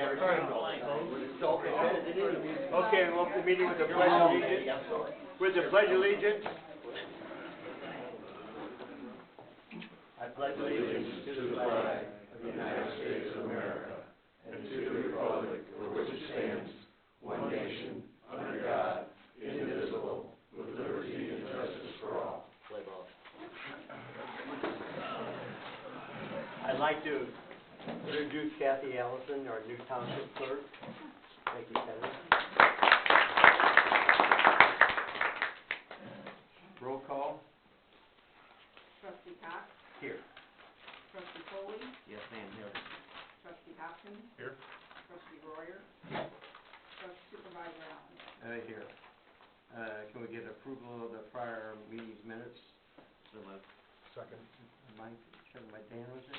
Okay, we'll open the meeting with the pledge of allegiance. With the pledge of allegiance. I pledge allegiance to the flag of the United States of America and to the republic for which it stands, one nation, under God, indivisible, with liberty and justice for all. I'd like to introduce Kathy Allison, our new township clerk. Thank you, Senator. Roll call. Trustee Cox? Here. Trustee Foley? Yes, ma'am, here. Trustee Hopkins? Here. Trustee Royer? Trustee Supervisor Allen? Here. Can we get approval of the prior meeting's minutes? So moved. Second. Mike, Dan, was it?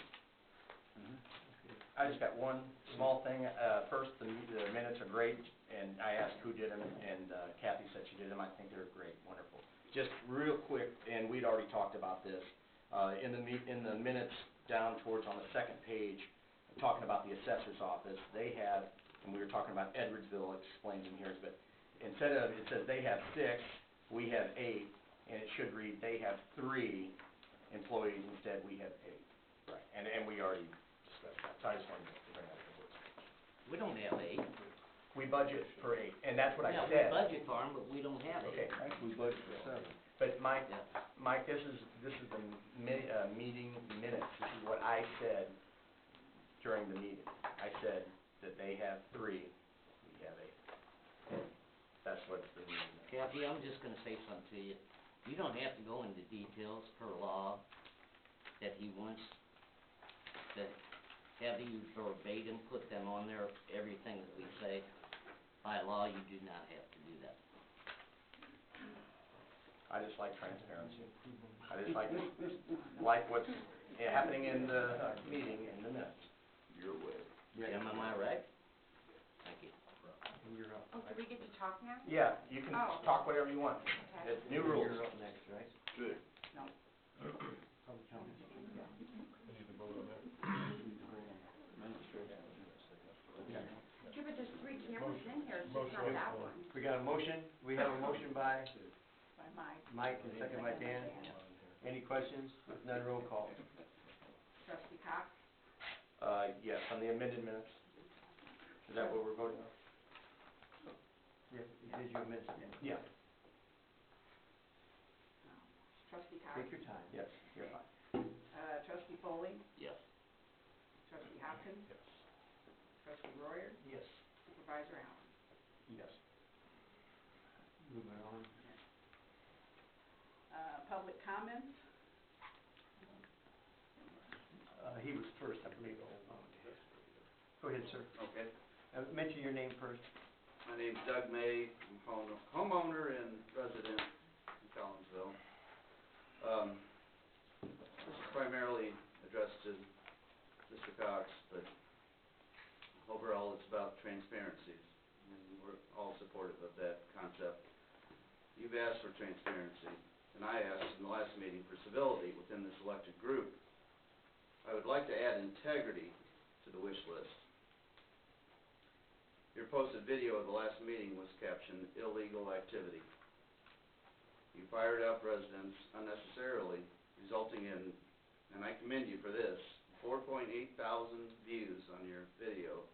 I just got one small thing. First, the minutes are great, and I asked who did them, and Kathy said she did them. I think they're great, wonderful. Just real quick, and we'd already talked about this, in the minutes down towards on the second page, talking about the assessor's office, they have, and we were talking about Edwardsville, explains in here, but instead of, it says they have 6, we have 8, and it should read they have 3 employees, instead we have 8. Right, and we already discussed that, so I just wanted to bring that up. We don't have 8. We budget for 8, and that's what I Yeah, said. we budget for them, but we don't have 8. Okay. We budget for 7. But Mike, Yeah. Mike, this is the meeting minutes. This is what I said during the meeting. I said that they have 3, we have 8. That's what's the meeting minutes. Kathy, I'm just gonna say something to you. You don't have to go into details per law that he wants to have you verbatim put them on there, everything that we say. By law, you do not have to do that. I just like transparency. I just like what's happening in the meeting in the minutes. Your way. Jim, am I right? Thank you. You're up. Oh, do we get to talk now? Yeah, you can Oh. talk whatever you want. Okay. It's new rules. You're up next, right? Good. No. Public comment. Yeah, but there's 3 cameras in here, it's just not that one. We got a motion. We have a motion by By Mike. Mike and second by Dan. Any questions? If none, roll call. Trustee Cox? Yes, on the amended minutes. Is that what we're voting on? Yeah, did you amend it? Yeah. No. Trustee Cox? Take your time. Yes, you're fine. Trustee Foley? Yes. Trustee Hopkins? Yes. Trustee Royer? Yes. Supervisor Allen? Yes. Moving on. Public comments? He was first, I believe. Go ahead, sir. Okay. Mention your name first. My name's Doug May. I'm homeowner and resident in Collinsville. This is primarily addressed to Mr. Cox, but overall it's about transparency, and we're all supportive of that concept. You've asked for transparency, and I asked in the last meeting for civility within this elected group. I would like to add integrity to the wish list. Your posted video of the last meeting was captioned illegal activity. You fired up residents unnecessarily, resulting in, and I commend you for this, 4.8 thousand views on your video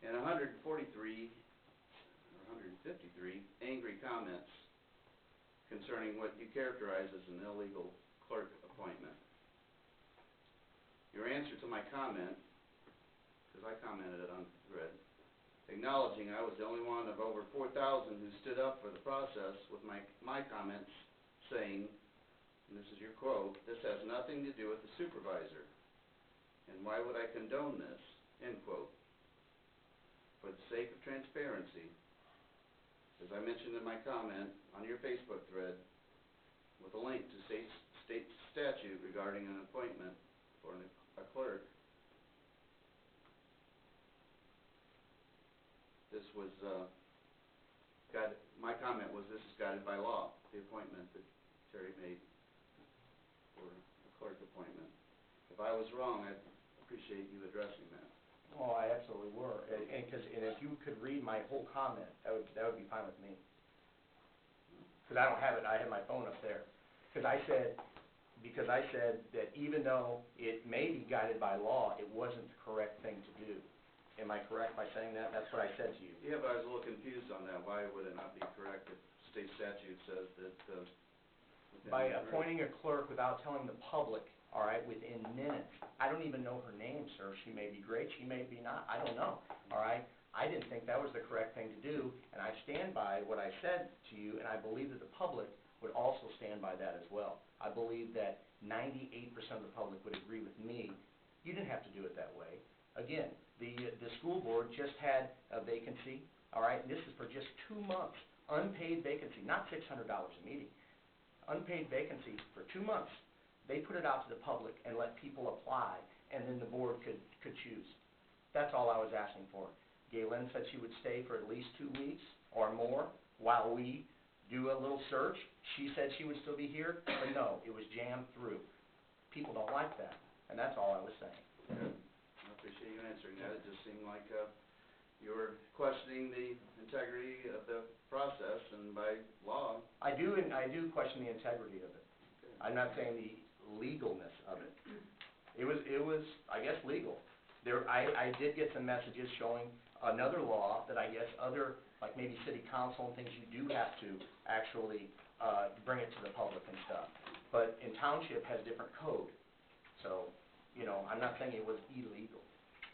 and 153 angry comments concerning what you characterize as an illegal clerk appointment. Your answer to my comment, because I commented it on thread, acknowledging I was the only one of over 4,000 who stood up for the process with my comments saying, and this is your quote, "This has nothing to do with the supervisor, and why would I condone this?" End quote. For the sake of transparency, as I mentioned in my comment on your Facebook thread, with a link to state statute regarding an appointment for a clerk, this was my comment was this is guided by law, the appointment that Terry made for a clerk appointment. If I was wrong, I'd appreciate you addressing that. Oh, I absolutely were, and if you could read my whole comment, that would be fine with me. Because I don't have it, I have my phone up there. Because I said that even though it may be guided by law, it wasn't the correct thing to do. Am I correct by saying that? That's what I said to you. Yeah, but I was a little confused on that. Why would it not be correct if state statute says that, within By the- appointing a clerk without telling the public, all right, within minutes. I don't even know her name, sir. She may be great, she may be not, I don't know, all right? I didn't think that was the correct thing to do, and I stand by what I said to you, and I believe that the public would also stand by that as well. I believe that 98% of the public would agree with me. You didn't have to do it that way. Again, the school board just had a vacancy, all right, and this is for just 2 months, unpaid vacancy, not $600 a meeting. Unpaid vacancy for 2 months. They put it out to the public and let people apply, and then the board could choose. That's all I was asking for. Galen said she would stay for at least 2 weeks or more while we do a little search. She said she would still be here, but no, it was jammed through. People don't like that, and that's all I was saying. I appreciate you answering that. It just seemed like, you were questioning the integrity of the process, and by law. I do question the integrity of it. I'm not saying the legalness of it. It was, I guess, legal. I did get some messages showing another law that I guess other, like maybe city council and things, you do have to actually bring it to the public and stuff. But in township has different code. So, you know, I'm not saying it was illegal.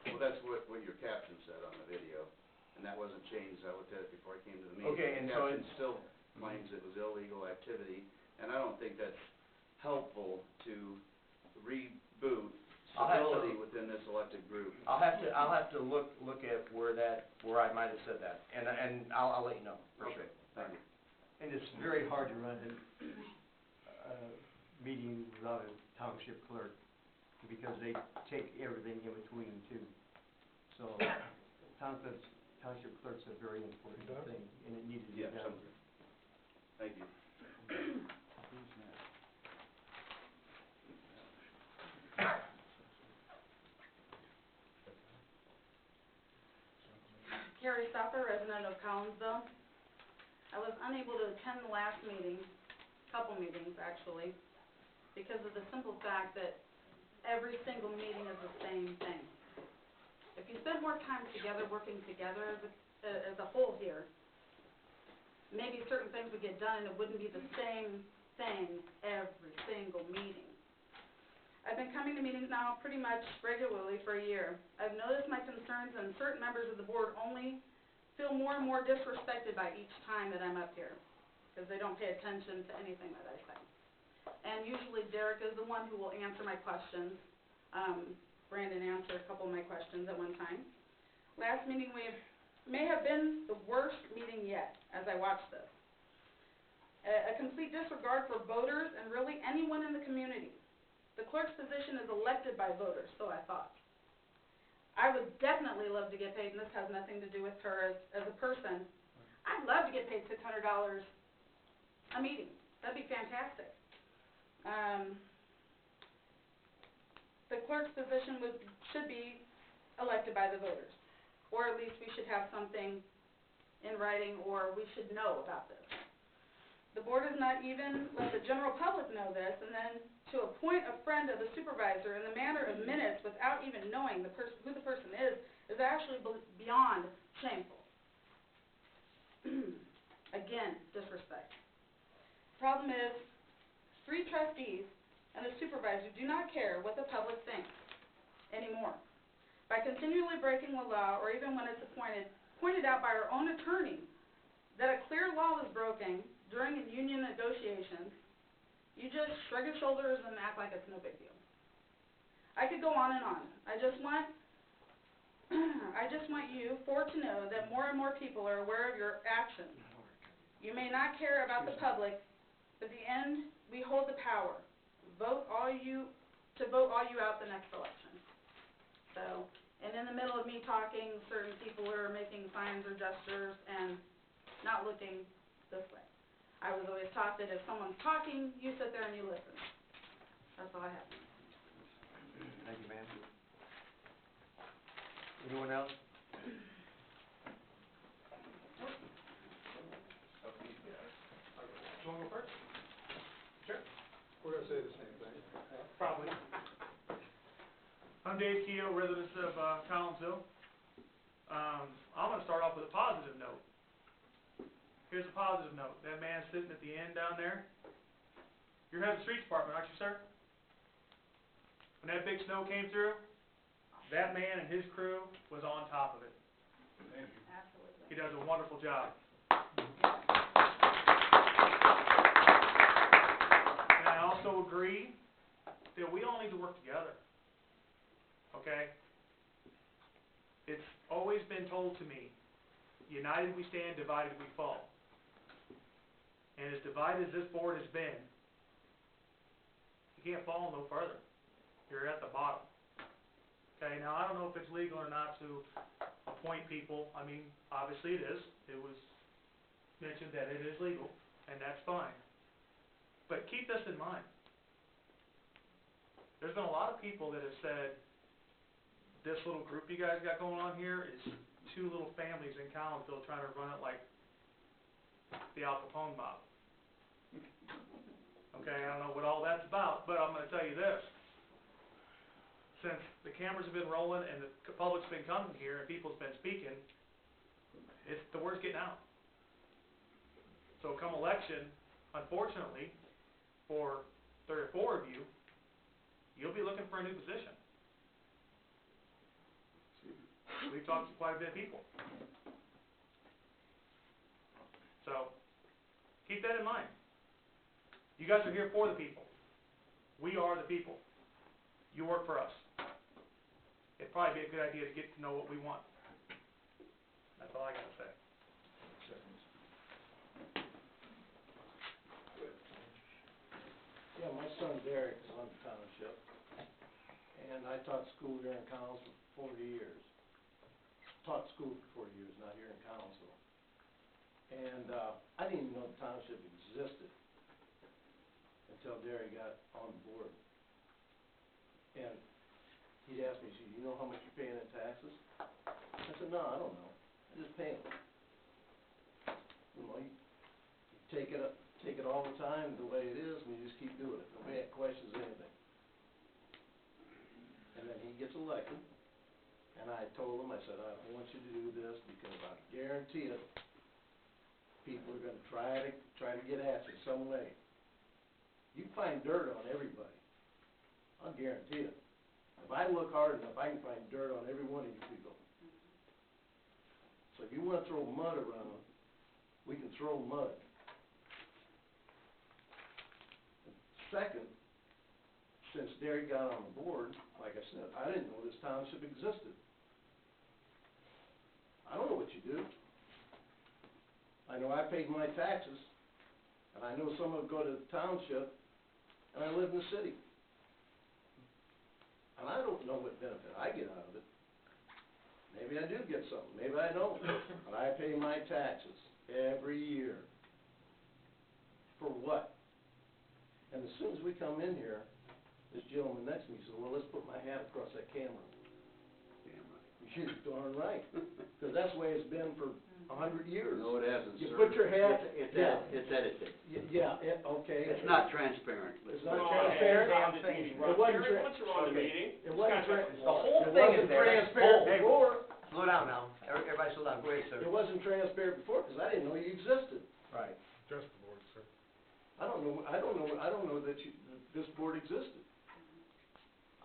Well, that's what your caption said on the video, and that wasn't changed. I looked at it before I came to the meeting. Okay, and the so caption still claims it was illegal activity, and I don't think that's helpful to reboot stability within this elected group. I'll have to look at where I might have said that, and I'll let you know for sure. Thank you. And it's very hard to run a meeting without a township clerk, because they take everything in between too. So township clerk's a very important thing, and it needed to be Yeah, done. thank you. Carrie Stopper, resident of Collinsville. I was unable to attend the last meeting, couple meetings actually, because of the simple fact that every single meeting is the same thing. If you spend more time together, working together as a whole here, maybe certain things would get done and it wouldn't be the same thing every single meeting. I've been coming to meetings now pretty much regularly for a year. I've noticed my concerns, and certain members of the board only feel more and more disrespected by each time that I'm up here, because they don't pay attention to anything that I say. And usually Derek is the one who will answer my questions. Brandon answered a couple of my questions at one time. Last meeting may have been the worst meeting yet, as I watched this. A complete disregard for voters and really anyone in the community. The clerk's position is elected by voters, so I thought. I would definitely love to get paid, and this has nothing to do with her as a person. I'd love to get paid $600 a meeting. That'd be fantastic. The clerk's position should be elected by the voters, or at least we should have something in writing, or we should know about this. The board has not even let the general public know this, and then to appoint a friend of the supervisor in the matter of minutes without even knowing who the person is actually beyond shameful. Again, disrespect. Problem is, 3 trustees and a supervisor do not care what the public thinks anymore. By continually breaking the law, or even when it's pointed out by our own attorney that a clear law was broken during union negotiations, you just shrug your shoulders and act like it's no big deal. I could go on and on. I just want you to know that more and more people are aware of your actions. You may not care about the public, but at the end, we hold the power. Vote all you out the next election. So, and in the middle of me talking, certain people are making signs or gestures and not looking this way. I was always taught that if someone's talking, you sit there and you listen. That's all I have. Thank you, ma'am. Anyone else? You wanna go first? Sure. We're gonna say the same thing. Probably. I'm Dave Keough, resident of Collinsville. I'm gonna start off with a positive note. Here's a positive note. That man sitting at the end down there, you're head of the streets department, aren't you, sir? When that big snow came through, that man and his crew was on top of it. Absolutely. He does a wonderful job. And I also agree that we all need to work together. Okay? It's always been told to me, united we stand, divided we fall. And as divided as this board has been, you can't fall no further. You're at the bottom. Okay, now I don't know if it's legal or not to appoint people. I mean, obviously it is. It was mentioned that it is legal, and that's fine. But keep this in mind. There's been a lot of people that have said, this little group you guys got going on here is two little families in Collinsville trying to run it like the Al Capone mob. Okay, I don't know what all that's about, but I'm going to tell you this. Since the cameras have been rolling and the public's been coming here and people's been speaking, the word's getting out. So come election, unfortunately, for 3 or 4 of you, you'll be looking for a new position. We've talked to quite a bit of people. So, keep that in mind. You guys are here for the people. We are the people. You work for us. It'd probably be a good idea to get to know what we want. That's all I got to say. Yeah, my son Derek is on the township, and I taught school here in Collinsville for 40 years. Taught school for 40 years, not here in Collinsville. And I didn't even know the township existed until Derek got on the board. And he'd ask me, he said, you know how much you're paying in taxes? I said, no, I don't know. I just pay them. You know, you take it all the time the way it is, and you just keep doing it. Nobody questions anything. And then he gets elected, and I told him, I said, I want you to do this because I guarantee it, people are going to try to get at you some way. You can find dirt on everybody. I'll guarantee it. If I look hard enough, I can find dirt on every one of you people. So if you want to throw mud around, we can throw mud. Second, since Derek got on the board, like I said, I didn't know this township existed. I don't know what you do. I know I paid my taxes, and I know some of them go to the township, and I live in the city. And I don't know what benefit I get out of it. Maybe I do get something, maybe I don't, but I pay my taxes every year. For what? And as soon as we come in here, this gentleman next to me said, well, let's put my hat across that camera. Damn right. You're darn right, because that's the way it's been for 100 years. No, it hasn't, You sir. put your hat, It's yeah, edited. yeah, okay. It's not transparent. It's not transparent. It wasn't Once you're on the meeting, It wasn't The whole thing is there. transparent Hey, before. Slow down now. Everybody slow down. Go ahead, sir. It wasn't transparent before, because I didn't know you existed. Right. Just the board, sir. I don't know that this board existed.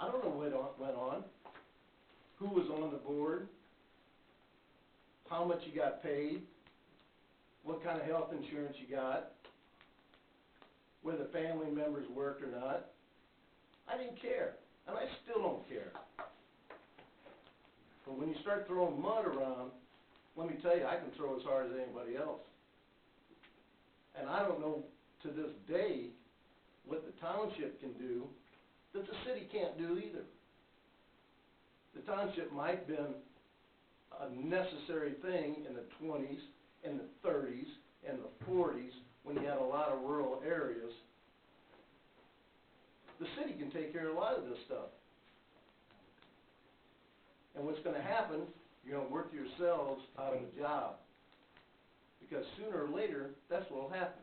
I don't know what went on, who was on the board, how much you got paid, what kind of health insurance you got, whether family members worked or not. I didn't care, and I still don't care. But when you start throwing mud around, let me tell you, I can throw as hard as anybody else. And I don't know to this day what the township can do that the city can't do either. The township might have been a necessary thing in the 20s, in the 30s, in the 40s, when you had a lot of rural areas. The city can take care of a lot of this stuff. And what's gonna happen, you're gonna work yourselves out of a job. Because sooner or later, that's what'll happen.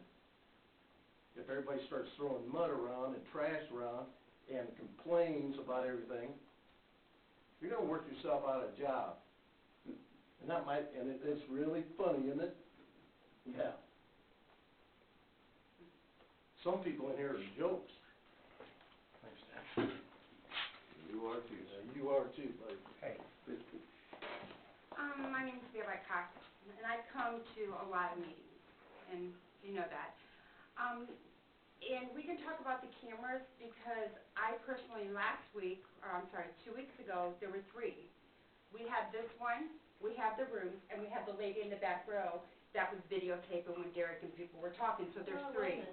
If everybody starts throwing mud around and trash around and complains about everything, you're gonna work yourself out of a job. And that might, and it's really funny, isn't it? Yeah. Some people in here are jokes. Thanks, Dan. You are too. You are too, buddy. Hey. My name is Beverly Cox, and I come to a lot of meetings, and you know that. And we can talk about the cameras because I personally, last week, or I'm sorry, 2 weeks ago, there were 3. We had this one, we have the rooms, and we have the lady in the back row that was videotaping when Derek and people were talking, so there's 3.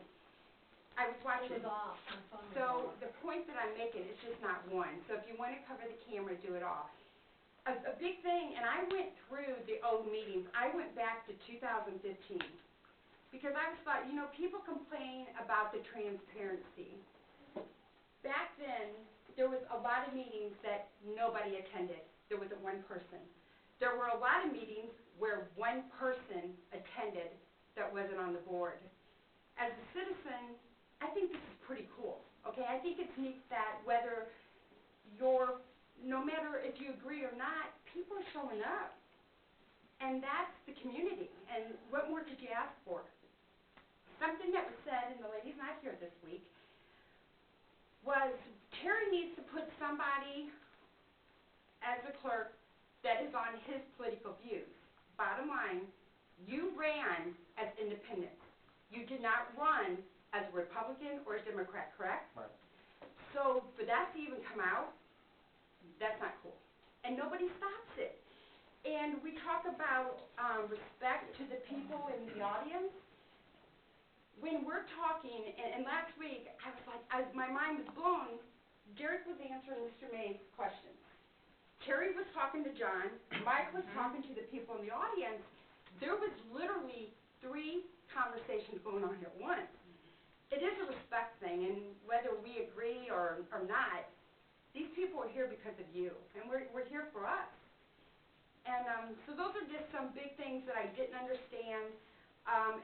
I was watching. It was off, my phone was So off. the point that I'm making is just not one. So if you want to cover the camera, do it all. A big thing, and I went through the old meetings. I went back to 2015 because I was thought, you know, people complain about the transparency. Back then, there was a lot of meetings that nobody attended. There wasn't one person. There were a lot of meetings where one person attended that wasn't on the board. As a citizen, I think this is pretty cool, okay? I think it's neat that whether you're, no matter if you agree or not, people are showing up. And that's the community. And what more could you ask for? Something that was said, and the lady's not here this week, was Terry needs to put somebody as a clerk that is on his political views. Bottom line, you ran as independent. You did not run as a Republican or a Democrat, correct? Right. So for that to even come out, that's not cool. And nobody stops it. And we talk about respect to the people in the audience. When we're talking, and last week, I was like, my mind was blown. Derek was answering Mr. May's questions. Terry was talking to John. Mike was talking to the people in the audience. There was literally 3 conversations going on here at once. It is a respect thing, and whether we agree or not, these people are here because of you, and we're here for us. And so those are just some big things that I didn't understand.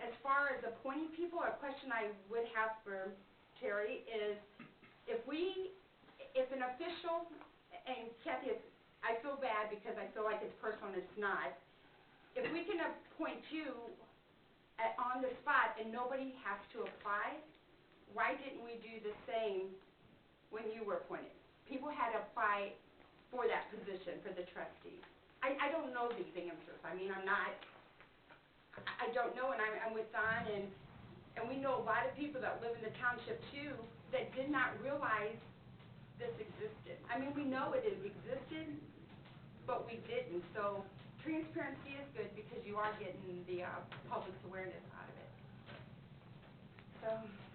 As far as appointing people, a question I would have for Terry is, if an official, and Kathy, I feel bad because I feel like it's personal and it's not, if we can appoint you on the spot and nobody has to apply, why didn't we do the same when you were appointed? People had to apply for that position, for the trustee. I don't know these answers. I mean, I don't know, and I'm with Don, and we know a lot of people that live in the township too that did not realize this existed. I mean, we know it existed, but we didn't. So transparency is good because you are getting the public's awareness out of it. So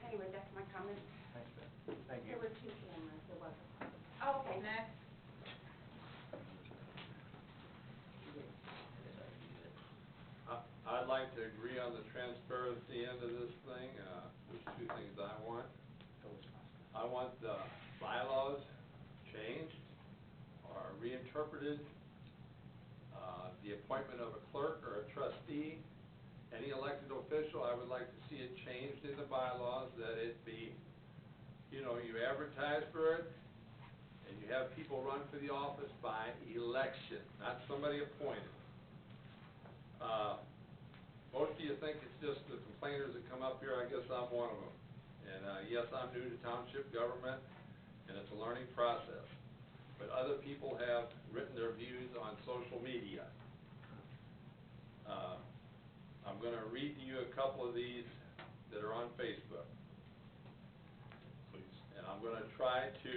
anyway, that's my comment. Thanks, Ben. Thank you. There were 2 cameras. There wasn't. Oh, okay. Next. I'd like to agree on the transparency end of this thing. There's 2 things I want. I want the bylaws changed or reinterpreted. The appointment of a clerk or a trustee, any elected official, I would like to see it changed in the bylaws that it be, you know, you advertise for it and you have people run for the office by election, not somebody appointed. Most of you think it's just the complainers that come up here. I guess I'm one of them. And yes, I'm new to township government, and it's a learning process. But other people have written their views on social media. I'm going to read to you a couple of these that are on Facebook. Please. And I'm going to try to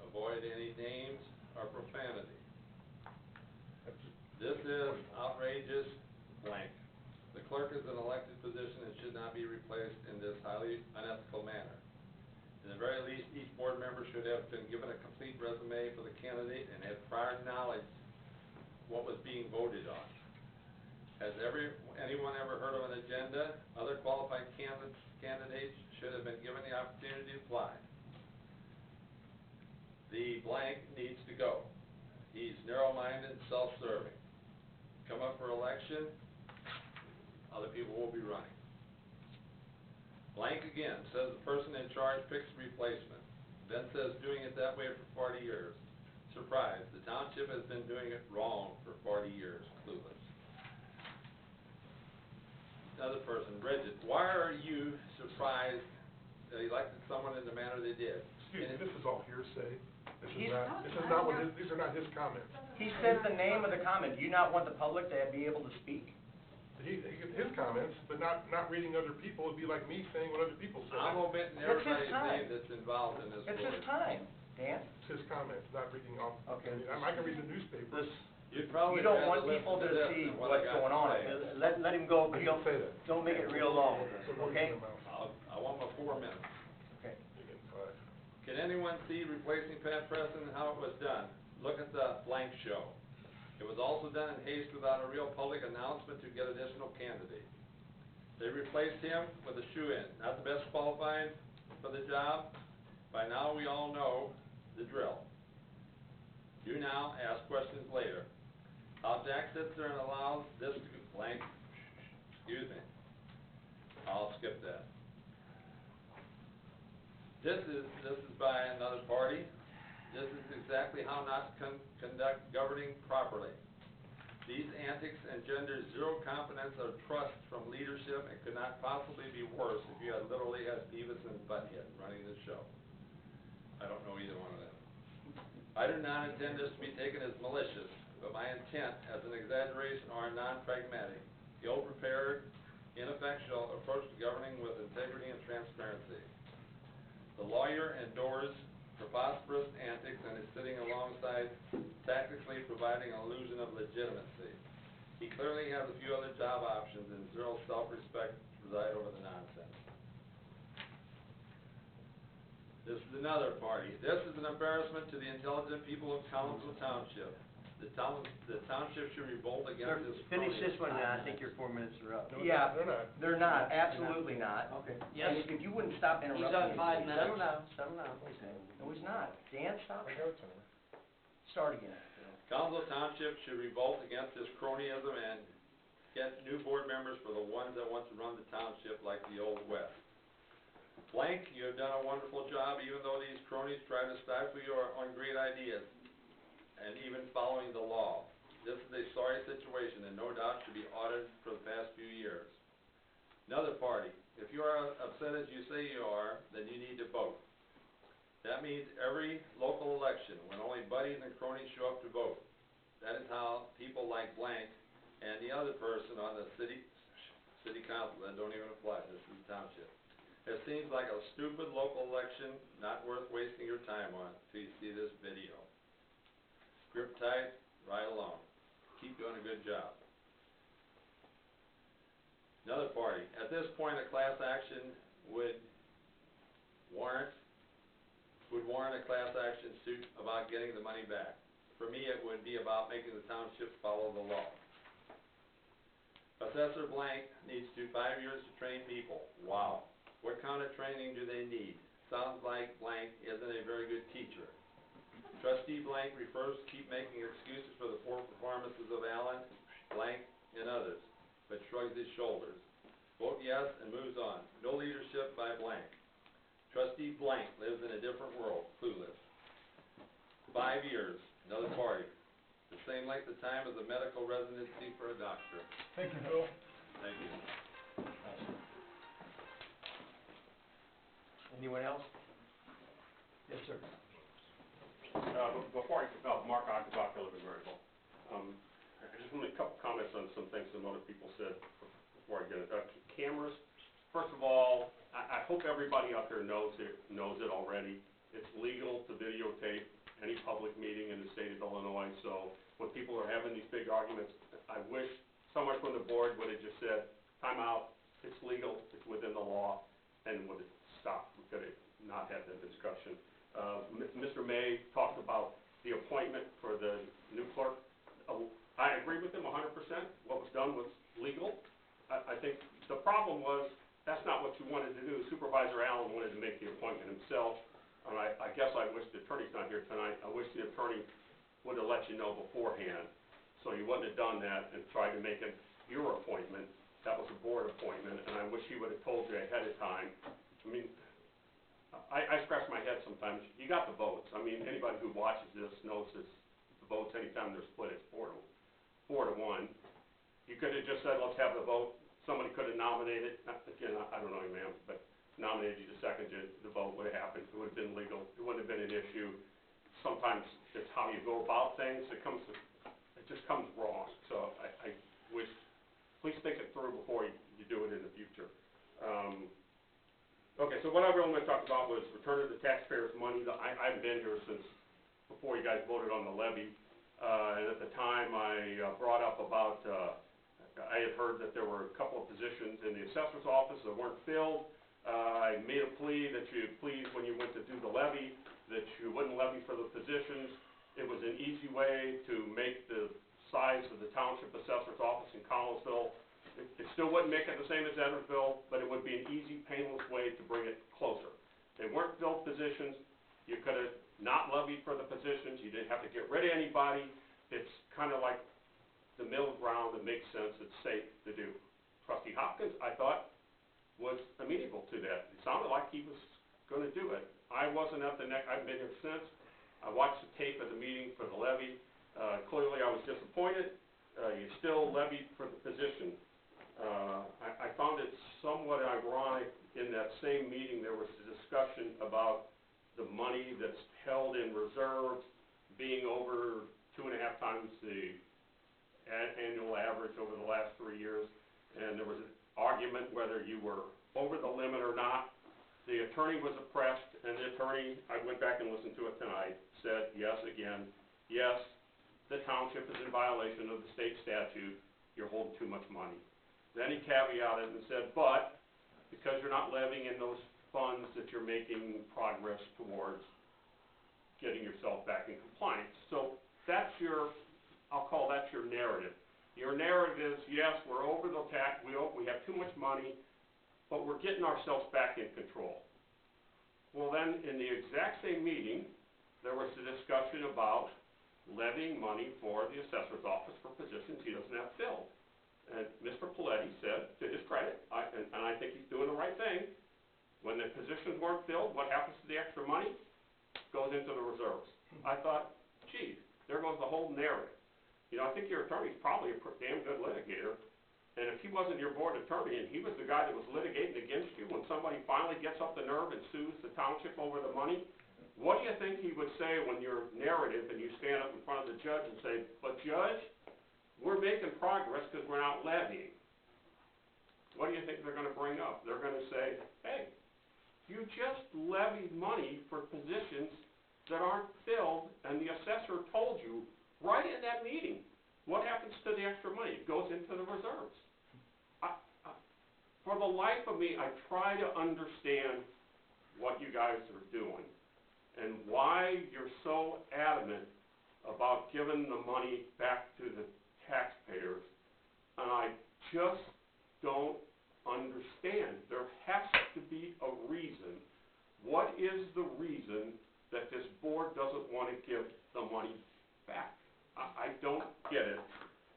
avoid any names or profanity. This is outrageous blank. The clerk is an elected position and should not be replaced in this highly unethical manner. In the very least, each board member should have been given a complete resume for the candidate and had prior knowledge what was being voted on. Has anyone ever heard of an agenda? Other qualified candidates should have been given the opportunity to apply. The blank needs to go. He's narrow-minded and self-serving. Come up for election, other people will be running. Blank again says the person in charge picks the replacement, then says doing it that way for 40 years. Surprise, the township has been doing it wrong for 40 years, clueless. Another person, Bridget, why are you surprised that he elected someone in the manner they did? Excuse me, this is all hearsay. These are not his comments. He says the name of the comment. Do you not want the public to be able to speak? He gets his comments, but not reading other people. It'd be like me saying what other people say. I'm omitting That's his everybody's time. name that's involved in this It's board. his time, Dan. It's his comments, not reading off. Okay. I can read the newspaper. You'd probably You don't rather want listen people to this see than what I what's got going to on. say. Let him go, but He don't say that. don't make it real long, So words okay? in your mouth. I want my 4 minutes. Okay. You're getting 5. Can anyone see replacing Pat Preston and how it was done? Look at the blank show. It was also done in haste without a real public announcement to get additional candidates. They replaced him with a shoe-in, not the best qualified for the job. By now we all know the drill. Do now, ask questions later. How Jack sits there and allows this to blank, excuse me. I'll skip that. This is by another party. This is exactly how not to conduct governing properly. These antics engender zero confidence or trust from leadership and could not possibly be worse if you had literally had Beavis and Butthead running the show. I don't know either one of them. I do not intend this to be taken as malicious, but my intent as an exaggeration or non-pragmatic, ill-prepared, ineffectual approach to governing with integrity and transparency. The lawyer endures preposterous antics and is sitting alongside, tactically providing an illusion of legitimacy. He clearly has a few other job options and zero self-respect to preside over the nonsense. This is another party. This is an embarrassment to the intelligent people of Council Township. The township should revolt against this. Finish this one now, I think your 4 minutes are up. Yeah, They're not. they're not, absolutely not. Okay. And if you wouldn't stop interrupting. He's on me, 5 please. minutes. Settle down. Okay. No, he's not. Dan, stop. I got a timer. Start again. Council Township should revolt against this cronyism and get new board members for the ones that want to run the township like the Old West. Blank, you have done a wonderful job, even though these cronies try to stifle you on great ideas and even following the law. This is a sorry situation and no doubt should be audited for the past few years. Another party, if you are upset as you say you are, then you need to vote. That means every local election, when only buddies and cronies show up to vote. That is how people like Blank and the other person on the city council, that don't even apply, this is the township. It seems like a stupid local election, not worth wasting your time on, till you see this video. Grip tight, right along. Keep doing a good job. Another party. At this point, a class action would warrant a class action suit about getting the money back. For me, it would be about making the township follow the law. Assessor Blank needs 5 years to train people. Wow. What kind of training do they need? Sounds like Blank isn't a very good teacher. Trustee Blank refers to keep making excuses for the poor performances of Allen, Blank, and others, but shrugs his shoulders. Vote yes and moves on. No leadership by Blank. Trustee Blank lives in a different world, clueless. 5 years, another party. The same length of time as a medical residency for a doctor. Thank you, Bill. Thank you. Anyone else? Yes, sir. Before Mark Achenbach, I live in Maryville. I just want to make a couple comments on some things some other people said before I get it. Cameras, first of all, I hope everybody out there knows it already. It's legal to videotape any public meeting in the state of Illinois, so when people are having these big arguments, I wish someone from the board would have just said, time out, it's legal, it's within the law, and would have stopped. We could have not had that discussion. Mr. May talked about the appointment for the new clerk. I agree with him 100%. What was done was legal. I think the problem was that's not what you wanted to do. Supervisor Allen wanted to make the appointment himself. And I guess I wish the attorney's not here tonight. I wish the attorney would have let you know beforehand. So you wouldn't have done that and tried to make it your appointment. That was a board appointment, and I wish he would have told you ahead of time. I mean, I scratch my head sometimes. You got the votes. I mean, anybody who watches this knows this, the votes anytime they're split, it's 4 to 1. You could have just said, let's have the vote. Somebody could have nominated, again, I don't know you, ma'am, but nominated you to second you, the vote would have happened. It would have been legal. It wouldn't have been an issue. Sometimes it's how you go about things. It just comes wrong. So I wish, please think it through before you do it in the future. Okay, so what I really want to talk about was return of the taxpayers' money. I've been here since before you guys voted on the levy. And at the time, I brought up about, I had heard that there were a couple of positions in the assessor's office that weren't filled. I made a plea that you please, when you went to do the levy, that you wouldn't levy for the positions. It was an easy way to make the size of the township assessor's office in Collinsville. It still wouldn't make it the same as Edwardsville, but it would be an easy, painless way to bring it closer. They weren't filled positions. You could have not levied for the positions. You didn't have to get rid of anybody. It's kind of like the middle ground that makes sense. It's safe to do. Trustee Hopkins, I thought, was amenable to that. It sounded like he was going to do it. I wasn't at the next. I've been here since. I watched the tape of the meeting for the levy. Clearly, I was disappointed. You still levied for the position. I found it somewhat ironic in that same meeting there was a discussion about the money that's held in reserves being over 2.5 times the annual average over the last 3 years. And there was an argument whether you were over the limit or not. The attorney was oppressed, and the attorney, I went back and listened to it tonight, said yes again, yes, the township is in violation of the state statute, you're holding too much money. Then he caveated and said, but because you're not levying in those funds that you're making progress towards getting yourself back in compliance. So that's your, I'll call that your narrative. Your narrative is, yes, we're over the tax, we have too much money, but we're getting ourselves back in control. Well then, in the exact same meeting, there was a discussion about levying money for the assessor's office for positions he doesn't have filled. And Mr. Paletti said, to his credit, and I think he's doing the right thing, when the positions weren't filled, what happens to the extra money? Goes into the reserves. I thought, geez, there goes the whole narrative. You know, I think your attorney's probably a damn good litigator, and if he wasn't your board attorney and he was the guy that was litigating against you when somebody finally gets up the nerve and sues the township over the money, what do you think he would say when your narrative and you stand up in front of the judge and say, but judge, we're making progress because we're not levying? What do you think they're going to bring up? They're going to say, hey, you just levied money for positions that aren't filled, and the assessor told you right in that meeting, what happens to the extra money? It goes into the reserves. For the life of me, I try to understand what you guys are doing and why you're so adamant about giving the money back to the taxpayers, and I just don't understand. There has to be a reason. What is the reason that this board doesn't want to give the money back? I don't get it,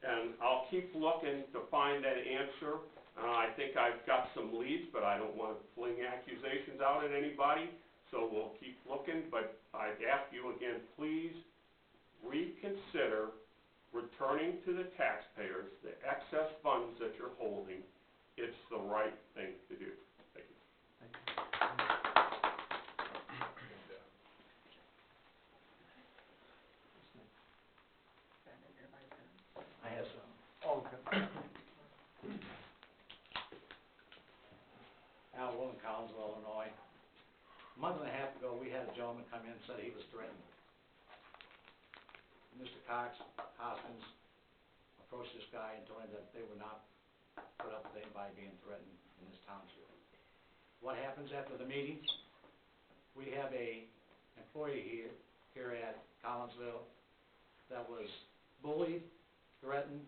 and I'll keep looking to find that answer. I think I've got some leads, but I don't want to fling accusations out at anybody, so we'll keep looking. But I ask you again, please reconsider returning to the taxpayers the excess funds that you're holding. It's the right thing to do. Thank you. I have some. Oh, okay. Al Willen, Collinsville, Illinois. A month and a half ago, we had a gentleman come in and said he was threatened. Mr. Hoskins approached this guy and told him that they would not put up with anybody being threatened in this township. What happens after the meeting? We have a employee here at Collinsville that was bullied, threatened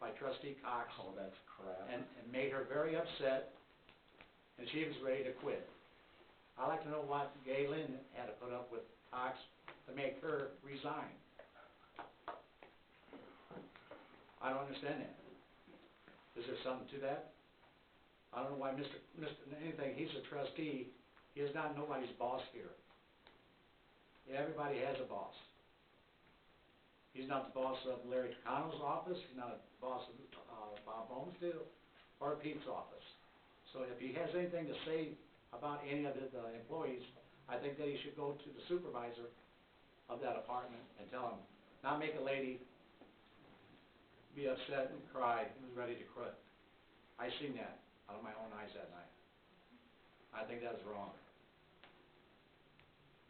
by Trustee Cox. Oh, that's crap. And made her very upset, and she was ready to quit. I'd like to know what Gay Lynn had to put up with Cox to make her resign. I don't understand that. Is there something to that? I don't know why anything, he's a trustee, he is not nobody's boss here. Everybody has a boss. He's not the boss of Larry Connell's office, he's not a boss of, Bob Homestead, or Pete's office. So if he has anything to say about any of the employees, I think that he should go to the supervisor of that apartment and tell him, not make a lady be upset and cry and was ready to quit. I seen that out of my own eyes that night. I think that was wrong.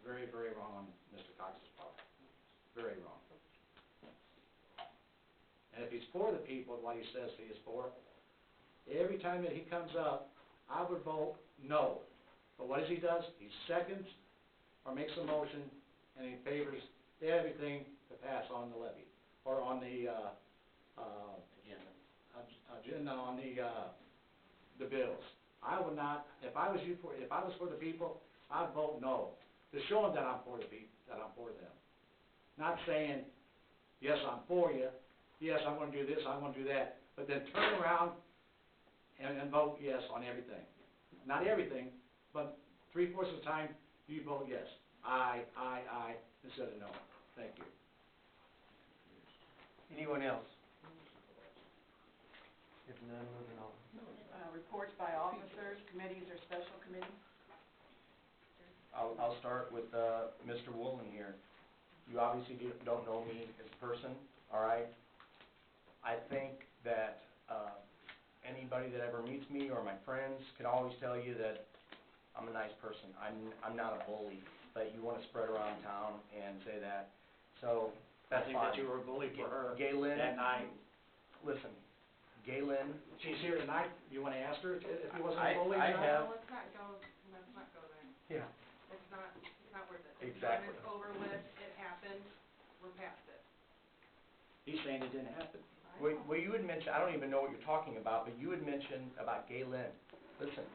Very, very wrong on Mr. Cox's part. Very wrong. And if he's for the people, what he says he is for, every time that he comes up, I would vote no. But what he does, he seconds or makes a motion and he favors everything to pass on the levy, or on the, agenda on the bills. I would not, if I was for the people, I'd vote no, to show them that I'm for the people, that I'm for them. Not saying, yes, I'm for you, yes, I'm gonna do this, I'm gonna do that, but then turn around and vote yes on everything. Not everything, but 3/4 of the time, you vote yes. Aye, instead of no. Thank you. Anyone else? If none, moving on. Reports by officers, committees, or special committees? I'll start with, Mr. Woolen here. You obviously don't know me as a person, all right? I think that, anybody that ever meets me or my friends can always tell you that I'm a nice person. I'm not a bully, but you wanna spread around town and say that. So, that's fine. I think that you were a bully for her Galen, that night. listen, Galen. She's here tonight, you wanna ask her if he wasn't a bully or I not? have, Let's not go there. yeah, It's not worth it. exactly. It's over with, it happened, we're past it. He's saying it didn't happen. Well, you had mentioned, I don't even know what you're talking about, but you had mentioned about Galen. Listen,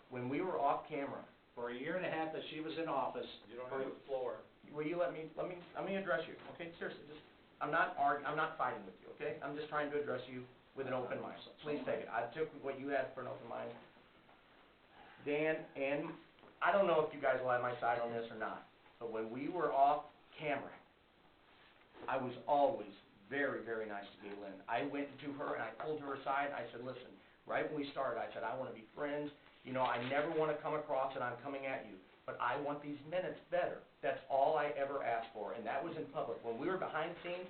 when we were off camera, For a year and a half that she was in office. You don't have the floor. will you let me address you, okay? Seriously, just, I'm not fighting with you, okay? I'm just trying to address you with an open mind. Please take it. I took what you had for an open mind. Dan, and I don't know if you guys will have my side on this or not, but when we were off camera, I was always very, very nice to Galen. I went to her and I pulled her aside. I said, listen, right when we started, I said, I want to be friends. You know, I never want to come across that I'm coming at you, but I want these minutes better. That's all I ever asked for, and that was in public. When we were behind the scenes,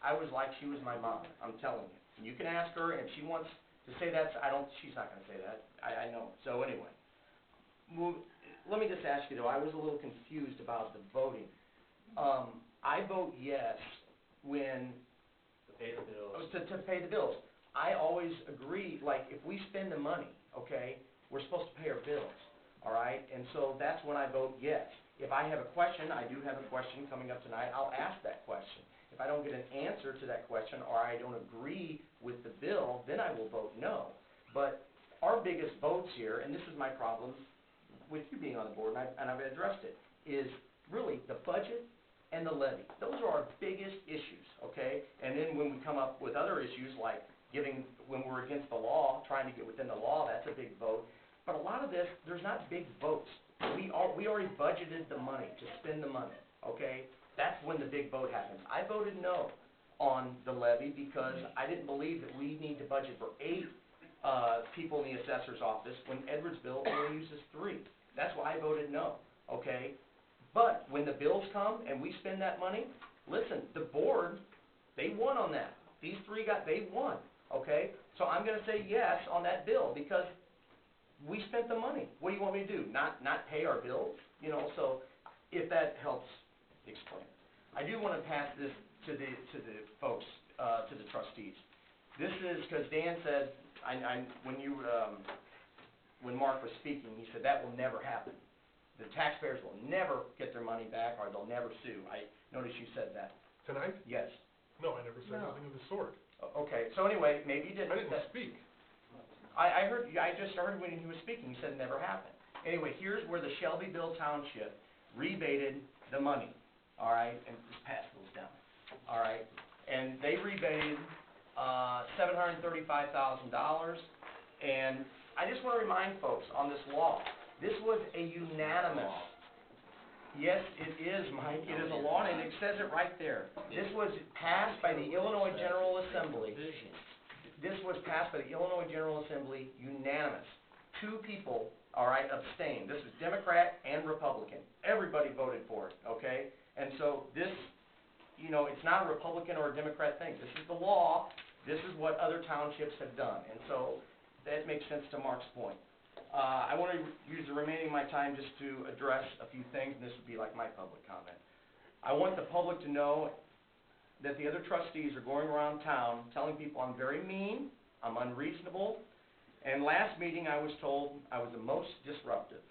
I was like she was my mom, I'm telling you. And you can ask her, and if she wants to say that, she's not going to say that. I know. So anyway, let me just ask you, though, I was a little confused about the voting. I vote yes when To pay the bills. to pay the bills. I always agree, like, if we spend the money, okay, we're supposed to pay our bills, all right? And so that's when I vote yes. If I have a question, I do have a question coming up tonight, I'll ask that question. If I don't get an answer to that question, or I don't agree with the bill, then I will vote no. But our biggest votes here, and this is my problem with you being on the board, and I've addressed it, is really the budget and the levy. Those are our biggest issues, okay? And then when we come up with other issues like when we're against the law, trying to get within the law, that's a big vote. But a lot of this, there's not big votes. We already budgeted the money to spend the money, okay? That's when the big vote happens. I voted no on the levy because I didn't believe that we need to budget for 8 people in the assessor's office when Edwardsville only uses 3. That's why I voted no, okay? But when the bills come and we spend that money, listen, the board, they won on that. These 3 they won, okay? So I'm gonna say yes on that bill because we spent the money. What do you want me to do? Not pay our bills? You know, so if that helps explain. I do wanna pass this to the folks, to the trustees. This is, because Dan said, when Mark was speaking, he said that will never happen. The taxpayers will never get their money back, or they'll never sue. I noticed you said that. Tonight? Yes. No, I never said anything of the sort. Okay, so anyway, maybe you didn't. I didn't speak. I heard, I just heard when he was speaking, he said it never happened. Anyway, here's where the Shelbyville Township rebated the money, all right? And just pass those down, all right? And they rebated $735,000. And I just want to remind folks on this law, this was a unanimous. Yes, it is, Mike, it is a law, and it says it right there. This was passed by the Illinois General Assembly. This was passed by the Illinois General Assembly unanimous. 2 people, all right, abstained. This was Democrat and Republican. Everybody voted for it, okay? And so this, you know, it's not a Republican or a Democrat thing. This is the law. This is what other townships have done. And so that makes sense to Mark's point. I want to use the remaining of my time just to address a few things, and this would be like my public comment. I want the public to know that the other trustees are going around town telling people I'm very mean, I'm unreasonable, and last meeting I was told I was the most disruptive.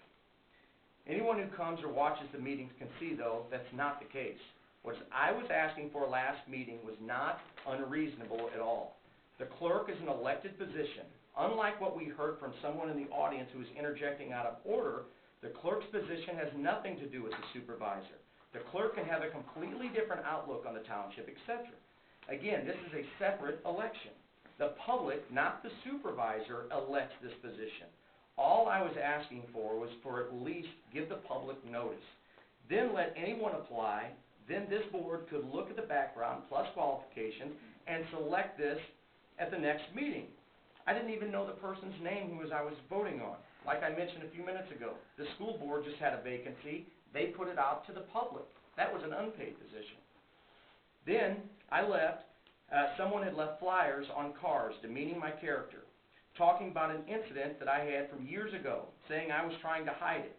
Anyone who comes or watches the meetings can see, though, that's not the case. What I was asking for last meeting was not unreasonable at all. The clerk is an elected position. Unlike what we heard from someone in the audience who was interjecting out of order, the clerk's position has nothing to do with the supervisor. The clerk can have a completely different outlook on the township, etc. Again, this is a separate election. The public, not the supervisor, elects this position. All I was asking for was for at least give the public notice. Then let anyone apply. Then this board could look at the background plus qualifications and select this at the next meeting. I didn't even know the person's name who I was voting on. Like I mentioned a few minutes ago, the school board just had a vacancy. They put it out to the public. That was an unpaid position. Then I left. Someone had left flyers on cars demeaning my character, talking about an incident that I had from years ago, saying I was trying to hide it.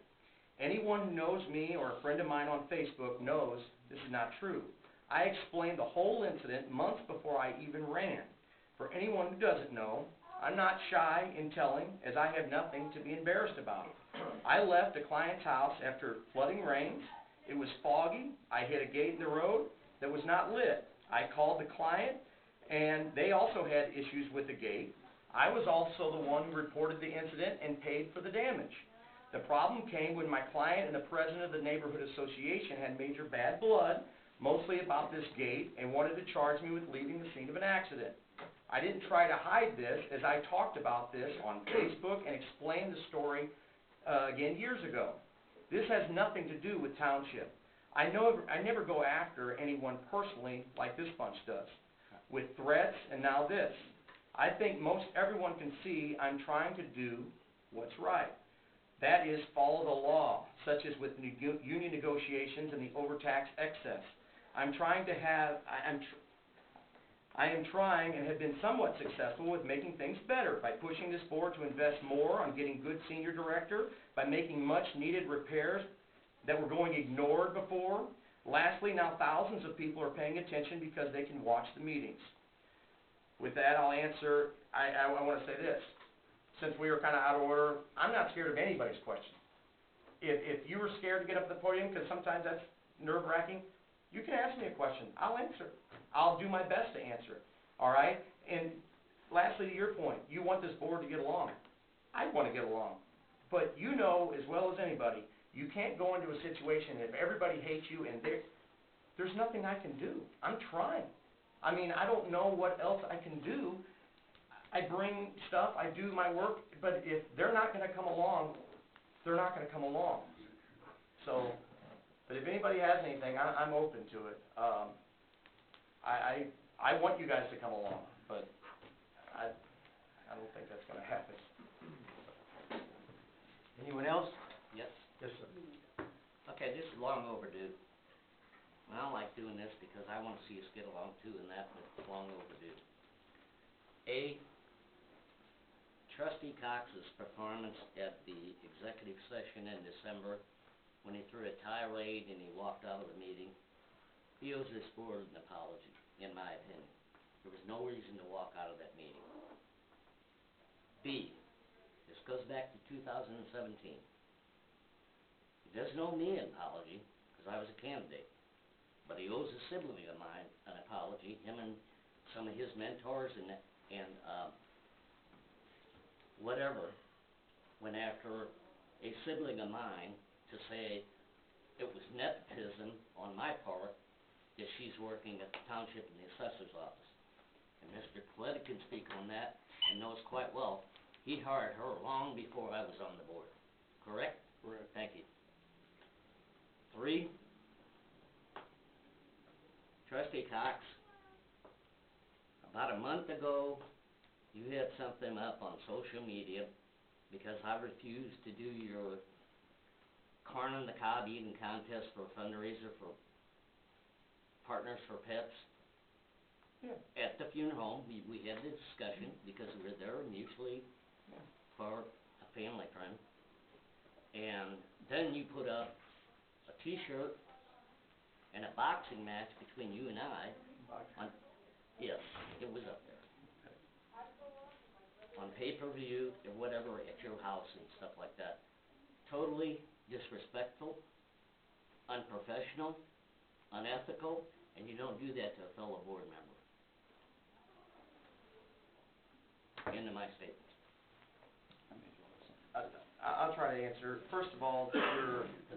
Anyone who knows me or a friend of mine on Facebook knows this is not true. I explained the whole incident months before I even ran. For anyone who doesn't know, I'm not shy in telling, as I have nothing to be embarrassed about. I left a client's house after flooding rains. It was foggy. I hit a gate in the road that was not lit. I called the client, and they also had issues with the gate. I was also the one who reported the incident and paid for the damage. The problem came when my client and the president of the neighborhood association had major bad blood, mostly about this gate, and wanted to charge me with leaving the scene of an accident. I didn't try to hide this, as I talked about this on Facebook and explained the story again years ago. This has nothing to do with township. I never go after anyone personally like this bunch does, with threats and now this. I think most everyone can see I'm trying to do what's right. That is, follow the law, such as with union negotiations and the overtax excess. I am trying and have been somewhat successful with making things better by pushing this board to invest more on getting good senior director, by making much needed repairs that were going ignored before. Lastly, now thousands of people are paying attention because they can watch the meetings. With that, I'll answer, I want to say this. Since we were kind of out of order, I'm not scared of anybody's question. If you were scared to get up at the podium, because sometimes that's nerve-wracking, you can ask me a question. I'll answer it. I'll do my best to answer it, all right? And lastly, to your point, you want this board to get along. I want to get along. But you know as well as anybody, you can't go into a situation if everybody hates you and there's nothing I can do. I'm trying. I mean, I don't know what else I can do. I bring stuff, I do my work, but if they're not going to come along, they're not going to come along. So, but if anybody has anything, I'm open to it. I want you guys to come along, but I don't think that's going to happen. Anyone else? Yes. Yes, sir. Okay, this is long overdue. And I don't like doing this because I want to see us get along too, and that, but it's long overdue. Trustee Cox's performance at the executive session in December, when he threw a tirade and he walked out of the meeting, he owes this board an apology, in my opinion. There was no reason to walk out of that meeting. B, this goes back to 2017. He doesn't owe me an apology, because I was a candidate. But he owes a sibling of mine an apology, him and some of his mentors and whatever, went after a sibling of mine to say it was nepotism on my part that she's working at the township in the assessor's office. and Mr. Coletta can speak on that, and knows quite well, he hired her long before I was on the board, correct? Correct. Thank you. 3, Trustee Cox, about a month ago, you had something up on social media because I refused to do your corn on the cob eating contest for a fundraiser for Partners for Pets. Yeah. At the funeral home, we had the discussion because we were there mutually for a family friend. And then you put up a T-shirt and a boxing match between you and I on, yes, it was up there. On pay-per-view or whatever at your house and stuff like that. Totally disrespectful, unprofessional, unethical, and you don't do that to a fellow board member. End of my statement. I'll try to answer. First of all, No,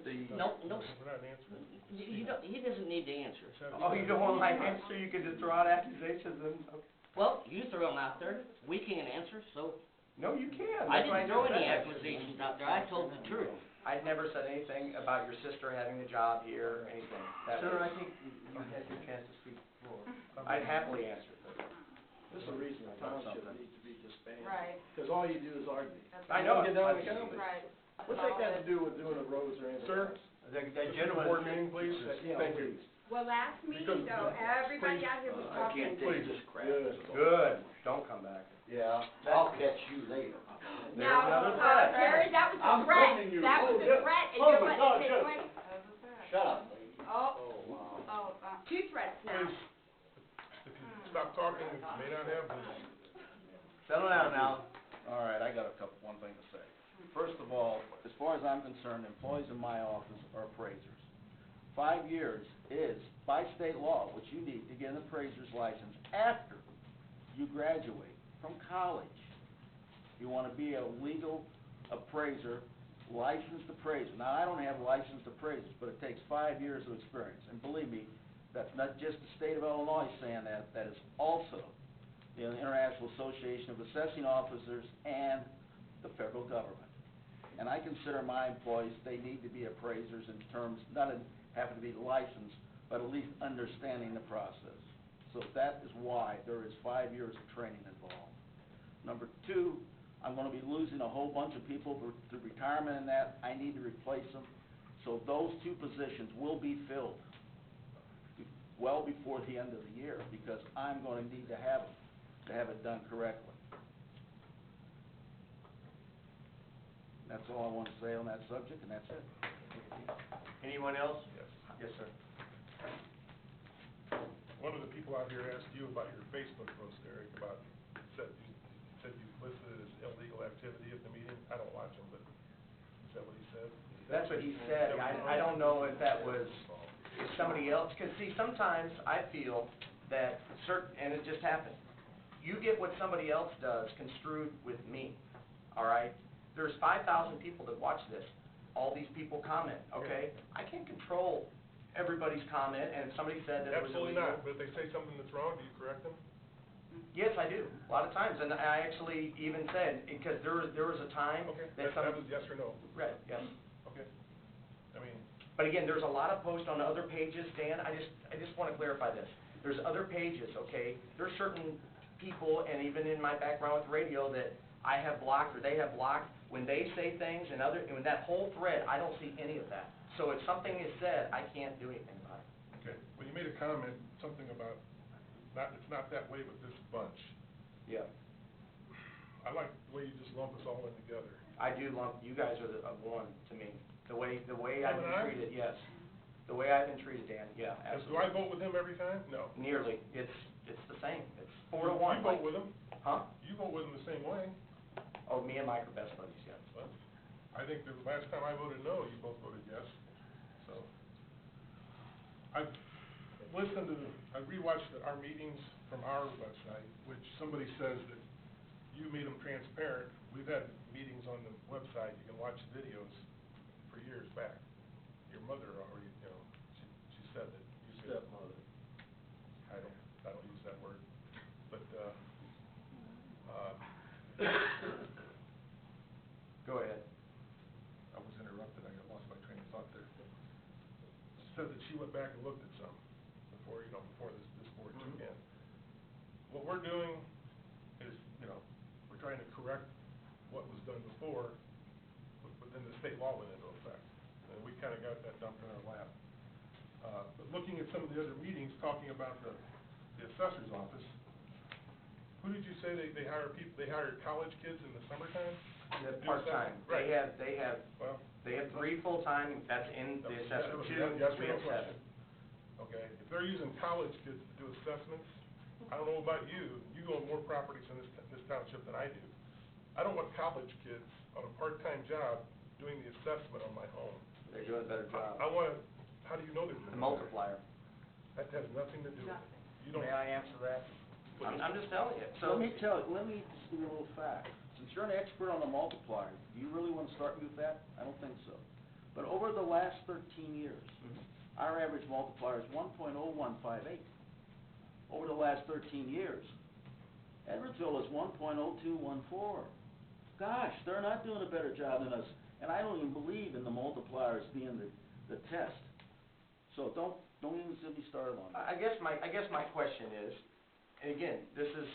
We're not answering. you don't, he doesn't need to answer. Oh, you don't want my answer? You can just throw out accusations and, okay. Well, you throw them out there, we can't answer, so No, you can. I That's what didn't throw just any said. accusations out there, I told the truth. I'd never said anything about your sister having a job here or anything. That Sir, was- I think you had your chance to speak before. I'd happily answer. This is the reason the township needs to be disbanded. Right. Because all you do is argue. That's I know Get it. down to county. Right. What's that got to do with doing the roads or anything Sir? else? That This is a gentleman. board meeting, please. Yeah, Thank you. please. Well, last meeting though, everybody out here was talking. Please. Good. Don't come back. Yeah, I'll catch you later. Now, another threat. Jerry, that was a I'm threat. telling you. That was Oh, a yeah. threat, and Oh, you're my letting God, it take yes. place. Shut up, lady. Oh, 2 threats now. Please, if you stop talking, you may not have this. Settle down now. All right, I got one thing to say. First of all, as far as I'm concerned, employees in my office are appraisers. 5 years is, by state law, what you need to get an appraiser's license after you graduate from college. You want to be a legal appraiser, licensed appraiser. Now, I don't have licensed appraisers, but it takes 5 years of experience. And believe me, that's not just the state of Illinois saying that, that is also the International Association of Assessing Officers and the federal government. And I consider my employees, they need to be appraisers in terms, not in having to be licensed, but at least understanding the process. So that is why there is 5 years of training involved. Number 2, I'm gonna be losing a whole bunch of people through retirement and that. I need to replace them. So those 2 positions will be filled well before the end of the year, because I'm gonna need to have them, to have it done correctly. That's all I want to say on that subject, and that's it. Anyone else? Yes. Yes, sir. One of the people out here asked you about your Facebook post, Eric, about, said you listed it as illegal activity at the meeting. I don't watch them, but is that what he said? That's what he said. I don't know if that was somebody else, because see, sometimes I feel that and it just happened. You get what somebody else does construed with me, all right? There's 5,000 people that watch this. All these people comment, okay? I can't control everybody's comment, and if somebody said that it was Absolutely illegal. not, but if they say something that's wrong, do you correct them? Yes, I do, a lot of times, and I actually even said, because there was a time Okay, that that was yes or no? Right, yes. Okay. I mean, But again, there's a lot of posts on other pages, Dan, I just want to clarify this. There's other pages, okay? There's certain people, and even in my background with radio, that I have blocked or they have blocked. When they say things and in that whole thread, I don't see any of that. So if something is said, I can't do anything about it. okay, well, you made a comment, something about, it's not that way with this bunch. Yeah. I like the way you just lump us all in together. I do lump, you guys are the one to me. The way I've Him and been I? treated, yes. The way I've been treated, Dan, yeah, And do absolutely. I vote with him every time? No. Nearly. It's the same. It's 4-1. You vote with him? Huh? You vote with him the same way. Oh, me and Mike are best buddies, yes. Well, I think the last time I voted no, you both voted yes, so. I've listened to, I rewatched our meetings from our website, which somebody says that you made them transparent. We've had meetings on the website, you can watch videos for years back. Your mother already, she said that you could. Stepmother. I don't use that word, but, what we're doing is, we're trying to correct what was done before, but then the state law went into effect. And we kinda got that dumped in our lap. But looking at some of the other meetings, talking about the assessor's office, who did you say they hire people, they hire college kids in the summertime? That's Do part-time. assessment? Right. They Well, have 3 full-time, that's in the assessor, that was 2, a yes or we no have 7. question. Okay, if they're using college kids to do assessments, I don't know about you, you go on more properties in this township than I do. I don't want college kids on a part-time job doing the assessment on my home. They're doing a better job. I wanna, how do you know they're doing The it? multiplier. That has nothing to do with it. You don't. May I answer that? I'm just telling you, so. Let me just give you a little fact. Since you're an expert on the multiplier, do you really wanna start me with that? I don't think so. But over the last 13 years, our average multiplier is 1.0158. Over the last 13 years, Edwardsville is 1.0214. Gosh, they're not doing a better job than us, and I don't even believe in the multipliers being the test. So don't even get me started on that. I guess my question is, and again, this is,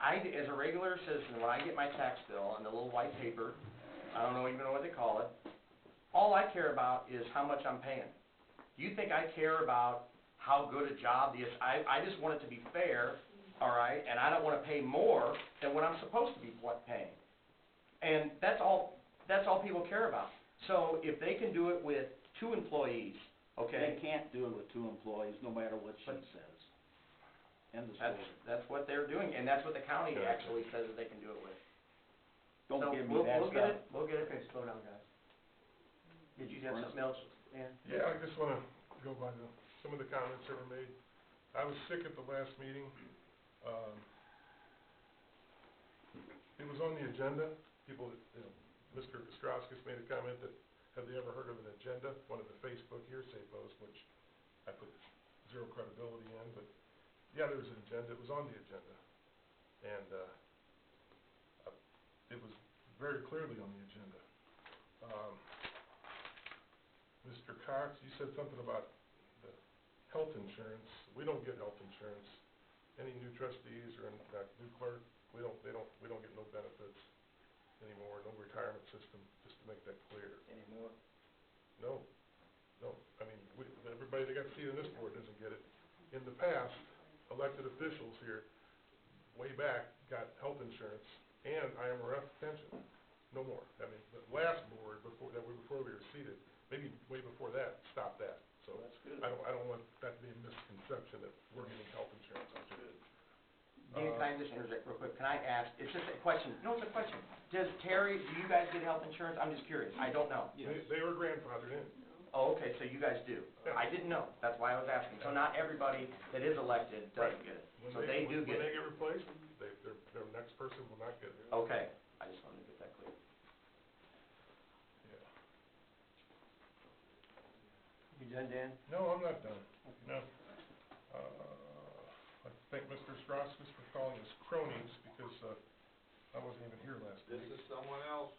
as a regular citizen, when I get my tax bill and the little white paper, I don't even know what they call it, all I care about is how much I'm paying. Do you think I care about how good a job I just want it to be fair, all right, and I don't wanna pay more than what I'm supposed to be paying. And that's all people care about. So if they can do it with 2 employees, okay? They can't do it with 2 employees, no matter what she says. End of story. That's what they're doing, and that's what the county actually says that they can do it with. Don't So give me that we'll stuff. we'll get it. Okay, slow down, guys. Did you have something else, Dan? Yeah, I just wanna go by some of the comments that were made. I was sick at the last meeting. It was on the agenda. People, Mr. Ostrowskis made a comment that, have they ever heard of an agenda? One of the Facebook hearsay posts, which I put 0 credibility in, but yeah, there was an agenda. It was on the agenda. And, it was very clearly on the agenda. Mr. Cox, you said something about the health insurance. We don't get health insurance. Any new trustees or new clerk, we don't get no benefits anymore, no retirement system, just to make that clear. Anymore? No. I mean, everybody that got a seat on this board doesn't get it. In the past, elected officials here, way back, got health insurance and IMRF pension. No more. I mean, the last board before we were seated, maybe way before that, stopped that. So That's good. I don't want that to be a misconception that we're getting health insurance. That's good. Dan, can I just interject real quick? Can I ask, it's just a question, it's a question. Do you guys get health insurance? I'm just curious, I don't know. They were grandfathered in. Oh, okay, so you guys do. Yeah. I didn't know, that's why I was asking. So not everybody that is elected doesn't get it. So they do get When they it. get replaced, their next person will not get it. Okay, I just wanted to get that clear. Yeah. You done, Dan? No, I'm not done. No. I thank Mr. Ostrowskis for calling us cronies because, I wasn't even here last week. is someone else,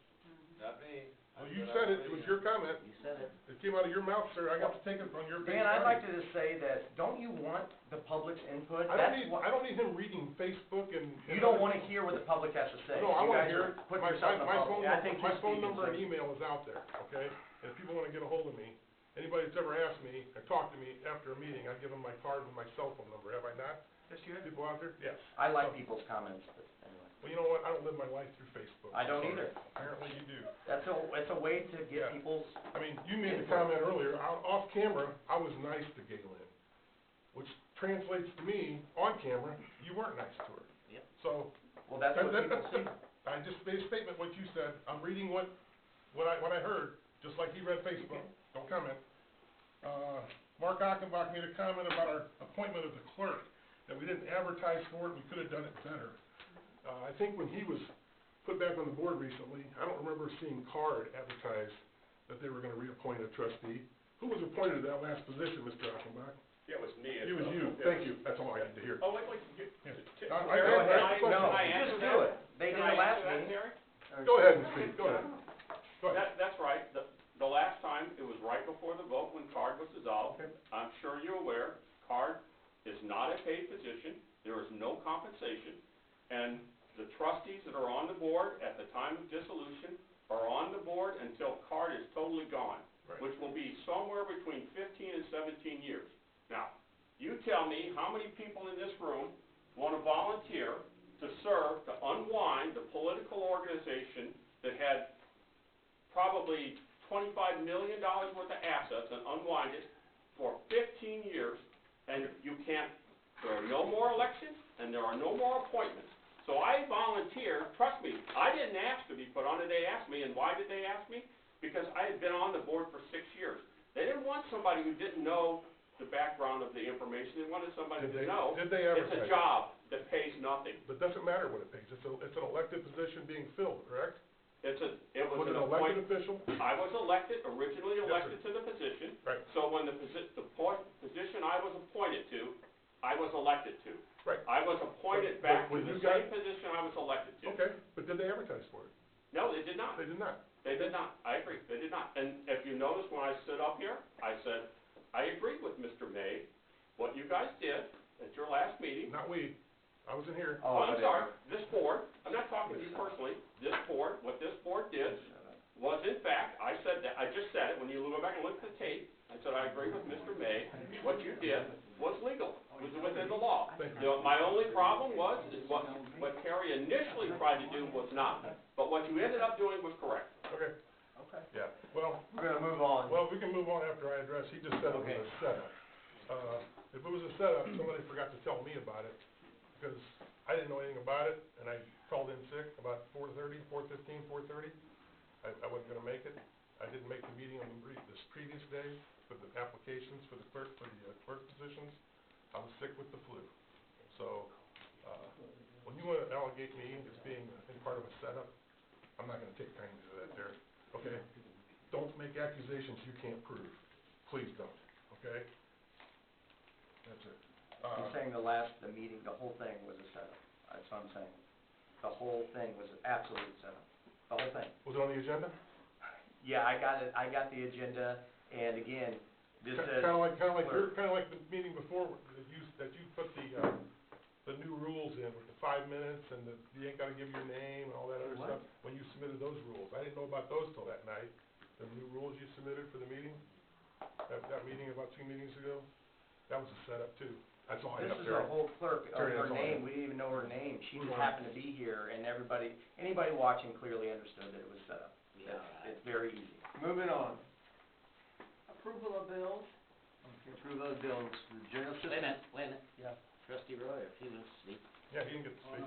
not me. Well, you said it, it was your comment. You said it. It came out of your mouth, sir. I got to take it on your big Dan, I'd value. like to just say that, don't you want the public's input? I That's what, don't need him reading Facebook and. you don't wanna hear what the public has to say. No, I You wanna guys hear are it. putting My yourself in the public. I think my you're phone speaking, number and sir. email is out there, okay? And if people wanna get a hold of me, anybody that's ever asked me or talked to me after a meeting, I give them my card and my cell phone number, have I not? Yes, you have. People out there? Yes. I like people's comments, but anyway. Well, you know what? I don't live my life through Facebook. I don't Sorry. either. Apparently you do. It's a way to get Yeah. people's, I mean, you made the comment earlier, off camera, I was nice to Galen, which translates to me, on camera, you weren't nice to her. Yep. So, well, that's what people see. I just made a statement, what you said, I'm reading what I heard, just like he read Facebook, don't comment. Mark Achenbach made a comment about our appointment of the clerk, that we didn't advertise for it, we could have done it better. I think when he was put back on the board recently, I don't remember seeing CARD advertise that they were gonna reappoint a trustee. Who was appointed to that last position, Mr. Achenbach? Yeah, it was me. It was you, thank you, that's all I need to hear. Oh, wait, get, Yeah. Terry, Go ahead. No, can I just answer do that? it. They did Can I it last answer that, meeting. Terry? Go ahead and speak, go ahead. Go ahead. That's right. The last time, it was right before the vote when CARD was dissolved. Okay. I'm sure you're aware, CARD is not a paid position, there is no compensation, and the trustees that are on the board at the time of dissolution are on the board until Cart is totally gone, Right. which will be somewhere between 15 and 17 years. Now, you tell me how many people in this room want to volunteer to serve to unwind the political organization that had probably $25 million worth of assets and unwind it for 15 years, and you can't, there are no more elections, and there are no more appointments. So I volunteered, trust me, I didn't ask to be put on it, they asked me, and why did they ask me? Because I had been on the board for 6 years. They didn't want somebody who didn't know the background of the information, they wanted somebody to know. Did they It's advertise? a job that pays nothing. But it doesn't matter what it pays, it's an elected position being filled, correct? It was Was it an an elected appointment. official? I was elected, originally Yes, elected to the position. Right. So when the position I was appointed to, I was elected to. Right. I was appointed But back to when the you got- same position I was elected to. Okay, but did they advertise for it? No, they did not. They did not. They did not. I agree, they did not. And if you notice when I stood up here, I said, I agreed with Mr. May, what you guys did at your last meeting. Not we, I wasn't here. Oh, I'm sorry, this board, I'm not talking to you personally, this board, what this board did was in fact, I said that, I just said it, when you go back and look at the tape, I said, I agree with Mr. May, what you did was legal, was within the law. Thank you. My only problem was, is what Terry initially tried to do was not, but what you ended up doing was correct. Okay, Okay. yeah, well, We're gonna move on. well, we can move on after I address, he just said it was Okay. a setup. If it was a setup, somebody forgot to tell me about it, because I didn't know anything about it, and I called in sick about 4:30, 4:15, 4:30. I wasn't gonna make it. I didn't make the meeting on this previous day for the applications for the clerk positions. I was sick with the flu. So, when you wanna allegate me as being part of a setup, I'm not gonna take kindly to that, Derek, okay? Don't make accusations you can't prove. Please don't, okay? That's it. He's saying the meeting, the whole thing was a setup. That's what I'm saying. The whole thing was an absolute setup. The whole thing. Was it on the agenda? Yeah, I got it, I got the agenda, and again, this says. Kinda like clerk. kinda like the meeting before, that you put the new rules in with the 5 minutes and you ain't gotta give your name and all that other What? stuff, when you submitted those rules. I didn't know about those till that night, the new rules you submitted for the meeting, that meeting about 2 meetings ago, that was a setup too. That's all I This have, is Terry. a whole clerk of Terry, her that's all I name, have. we didn't even know her name, she just Move on. happened to be here, and anybody watching clearly understood that it was set up. Yeah, It's very easy. Moving on. Approval of bills. Okay, approve those bills, the general Wait a assistance. minute. Yeah. Trustee Roy, if he wants to speak. Yeah, he didn't get to speak.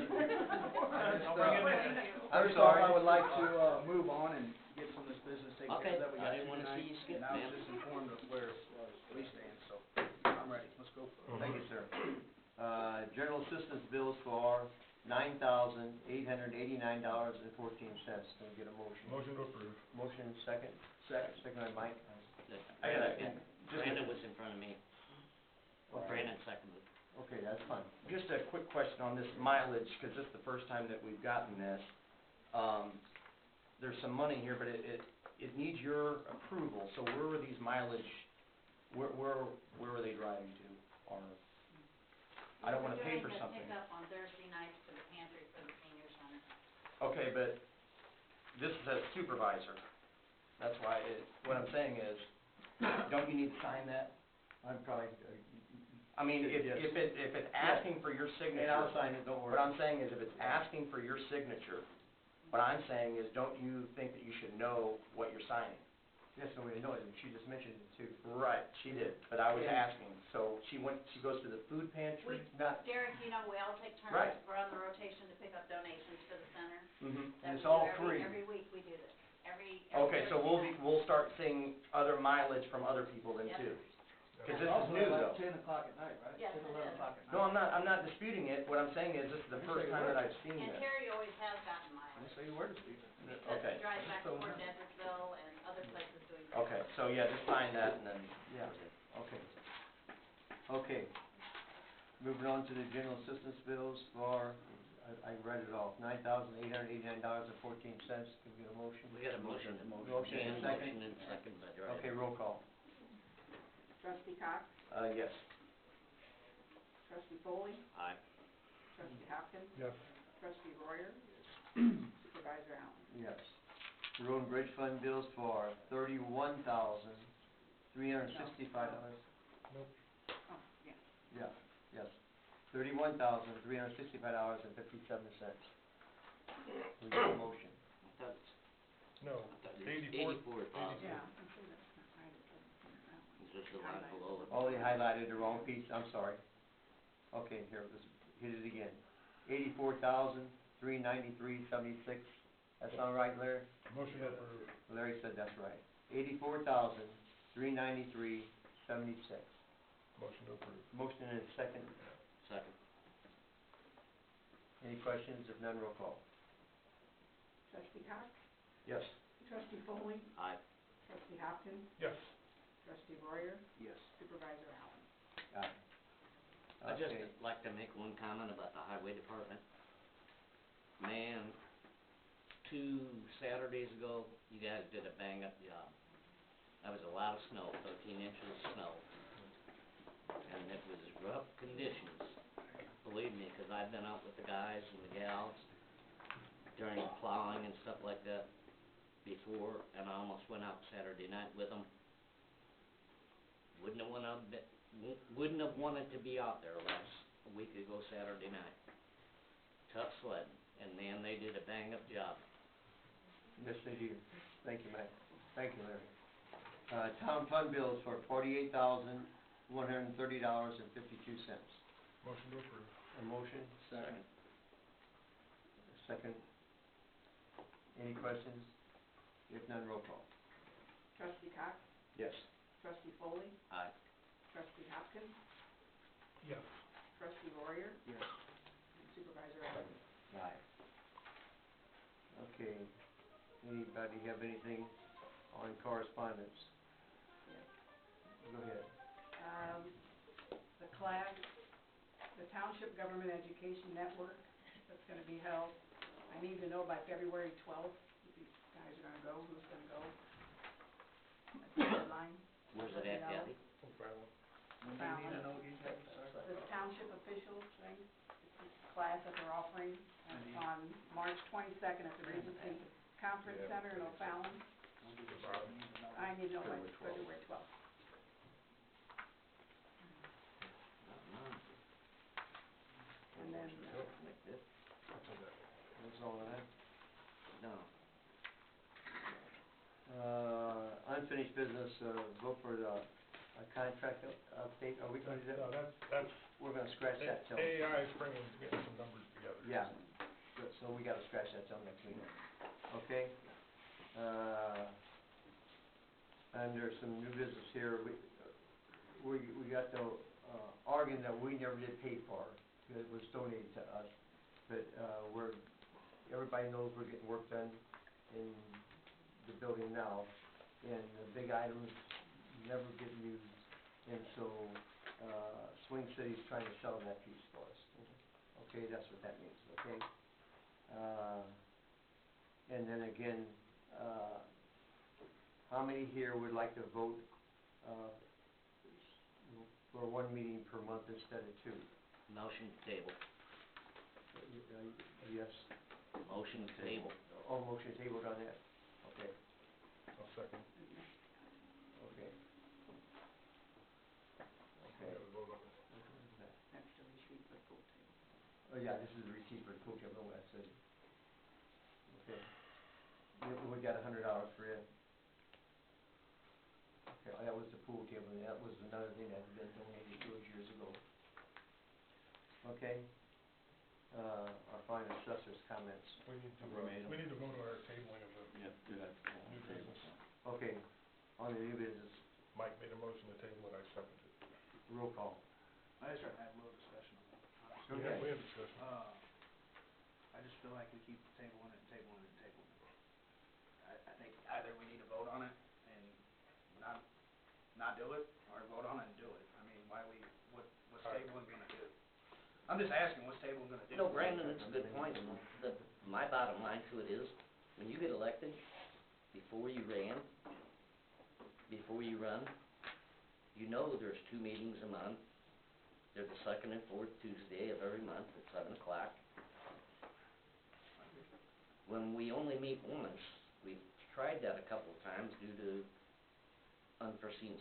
I'll bring him in. I'm sorry, I would like to, move on and get some of this business taken Okay, care of that we I got didn't to wanna tonight. see you skip, And I was man. just informed of where we stand, so I'm ready, let's go. Thank you, sir. General assistance bills for $9,889.14. Can we get a motion? Motion to approve. Motion second? Second by Mike. I Brandon, gotta- just- Brandon was in front of me. Okay. Brandon seconded. Okay, that's fine. Just a quick question on this mileage, because this is the first time that we've gotten this. There's some money here, but it needs your approval, so where are these mileage, where are they driving to? Or, I don't wanna pay for something. We're doing the pickup on Thursday nights for the pantry for the senior center. Okay, but this says supervisor. That's why what I'm saying is, don't you need to sign that? I'm probably, I mean, if it's asking for your signature. and I'll sign it, don't worry. What I'm saying is, if it's asking for your signature, what I'm saying is, don't you think that you should know what you're signing? Yes, nobody knows it, she just mentioned it too. Right, she did, but I was Yeah. asking, so she goes to the food pantry? Not, Derek, you know, we all take turns, Right. we're on the rotation to pick up donations for the center. Mm-hmm. That it's we do all free. Every week we do this, every Okay, so Thursday night. we'll start seeing other mileage from other people then Yep. too? Because Yeah. this is new though. 10 o'clock at night, right? Yes, 10, it 11 is. o'clock at night. No, I'm not disputing it, what I'm saying is, this is the You first say time what? that I've seen And this. Terry always has gotten I mileage, say where to speak. because Okay. he drives back So- and forth to Edwardsville and other places doing. Okay, so yeah, just sign that and then, Yeah, okay. Okay. Moving on to the general assistance bills for, I read it off, $9,889.14. Can we get a motion? We got a motion. Motion and Dan, second. motion and second by Dre. okay, roll call. Trustee Cox, Yes. Trustee Foley, Aye. trustee Hopkins, Yes. trustee Royer, supervisor Allen. Yes. Road and bridge fund bills for $31,365. Nope. Oh, yeah. Yeah, yes. $31,365.57. We get a motion. I thought it's, No, I thought it was 84. 84,000. Yeah, I'm sure that's not right, it doesn't say that one. It's just the line below it. Oh, they highlighted the wrong piece, I'm sorry. Okay, here, let's hit it again. $84,393.76. That sound right, Larry? Motion approved. Larry said that's right. $84,393.76. Motion approved. Motion and a second. Second. Any questions? If none, roll call. Trustee Cox, Yes. trustee Foley, Aye. trustee Hopkins, Yes. trustee Royer, Yes. supervisor Allen. Aye. I'd just Okay. like to make one comment about the highway department. Man, 2 Saturdays ago, you guys did a bang-up job. That was a lot of snow, 13 inches of snow. And it was rough conditions, believe me, 'cause I've been out with the guys and the gals during plowing and stuff like that before, and I almost went out Saturday night with them. Wouldn't have wanted to be out there a week ago Saturday night. Tough sledding, and man, they did a bang-up job. Yes, they do. Thank you, Mike. Thank you, Larry. Town fund bills for $48,130.52. Motion to approve. A motion? Second. A second. Any questions? If none, roll call. Trustee Cox, Yes. trustee Foley, Aye. trustee Hopkins, Yes. trustee Royer, Yes. and supervisor Allen. Aye. Okay. Anybody have anything on correspondence? Yes. Go ahead. The class, the Township Government Education Network, that's gonna be held. I need to know by February 12th if you guys are gonna go, who's gonna go. That's the deadline. Where's Let it me at, know. Kathy? Fallon. The township officials thing, it's a class that they're offering on March 22nd at the Regency Conference Center in O'Fallon. I need to know by February 12th. And then, Like this? That's all I have. No. Unfinished business, vote for the contract update. Are we going to do No, that? that's, We're gonna scratch that till. AI is getting some numbers together. Yeah, so we gotta scratch that till next meeting. Okay? Under some new business here, we got the, organ that we never did pay for, it was donated to us. But, everybody knows we're getting work done in the building now, and the big items never get used. And so, Swing City's trying to sell that piece for us. Okay, that's what that means, okay? And then again, how many here would like to vote, for one meeting per month instead of 2? Motion to table. Yes? Motion to table. Oh, motion tabled on that? Okay, I'll second. okay. We Okay. have a vote on it. that's the receipt for the pool table. Oh, yeah, this is the receipt for the pool table, I said. Okay. We got $100 for it. Okay, that was the pool table, and that was another thing that had been donated to us years ago. Okay. Our fine assessor's comments. We need to, We made 'em. we need to vote on our tabling of the new business. Okay, on the new business, Mike made a motion to table it, I seconded it. roll call. I just want to have a little discussion on that. Go We ahead. had discussion. I just feel like we keep tabling it and tabling it and tabling it. I think either we need to vote on it and not do it, or vote on it and do it. I mean, what's tabling gonna do? I'm just asking, what's tabling gonna do? No, Brandon, it's a good point. My bottom line to it is, when you get elected, before you run, you know there's 2 meetings a month, They're the second and fourth Tuesday of every month at 7 o'clock. When we only meet once, we've tried that a couple of times due to unforeseen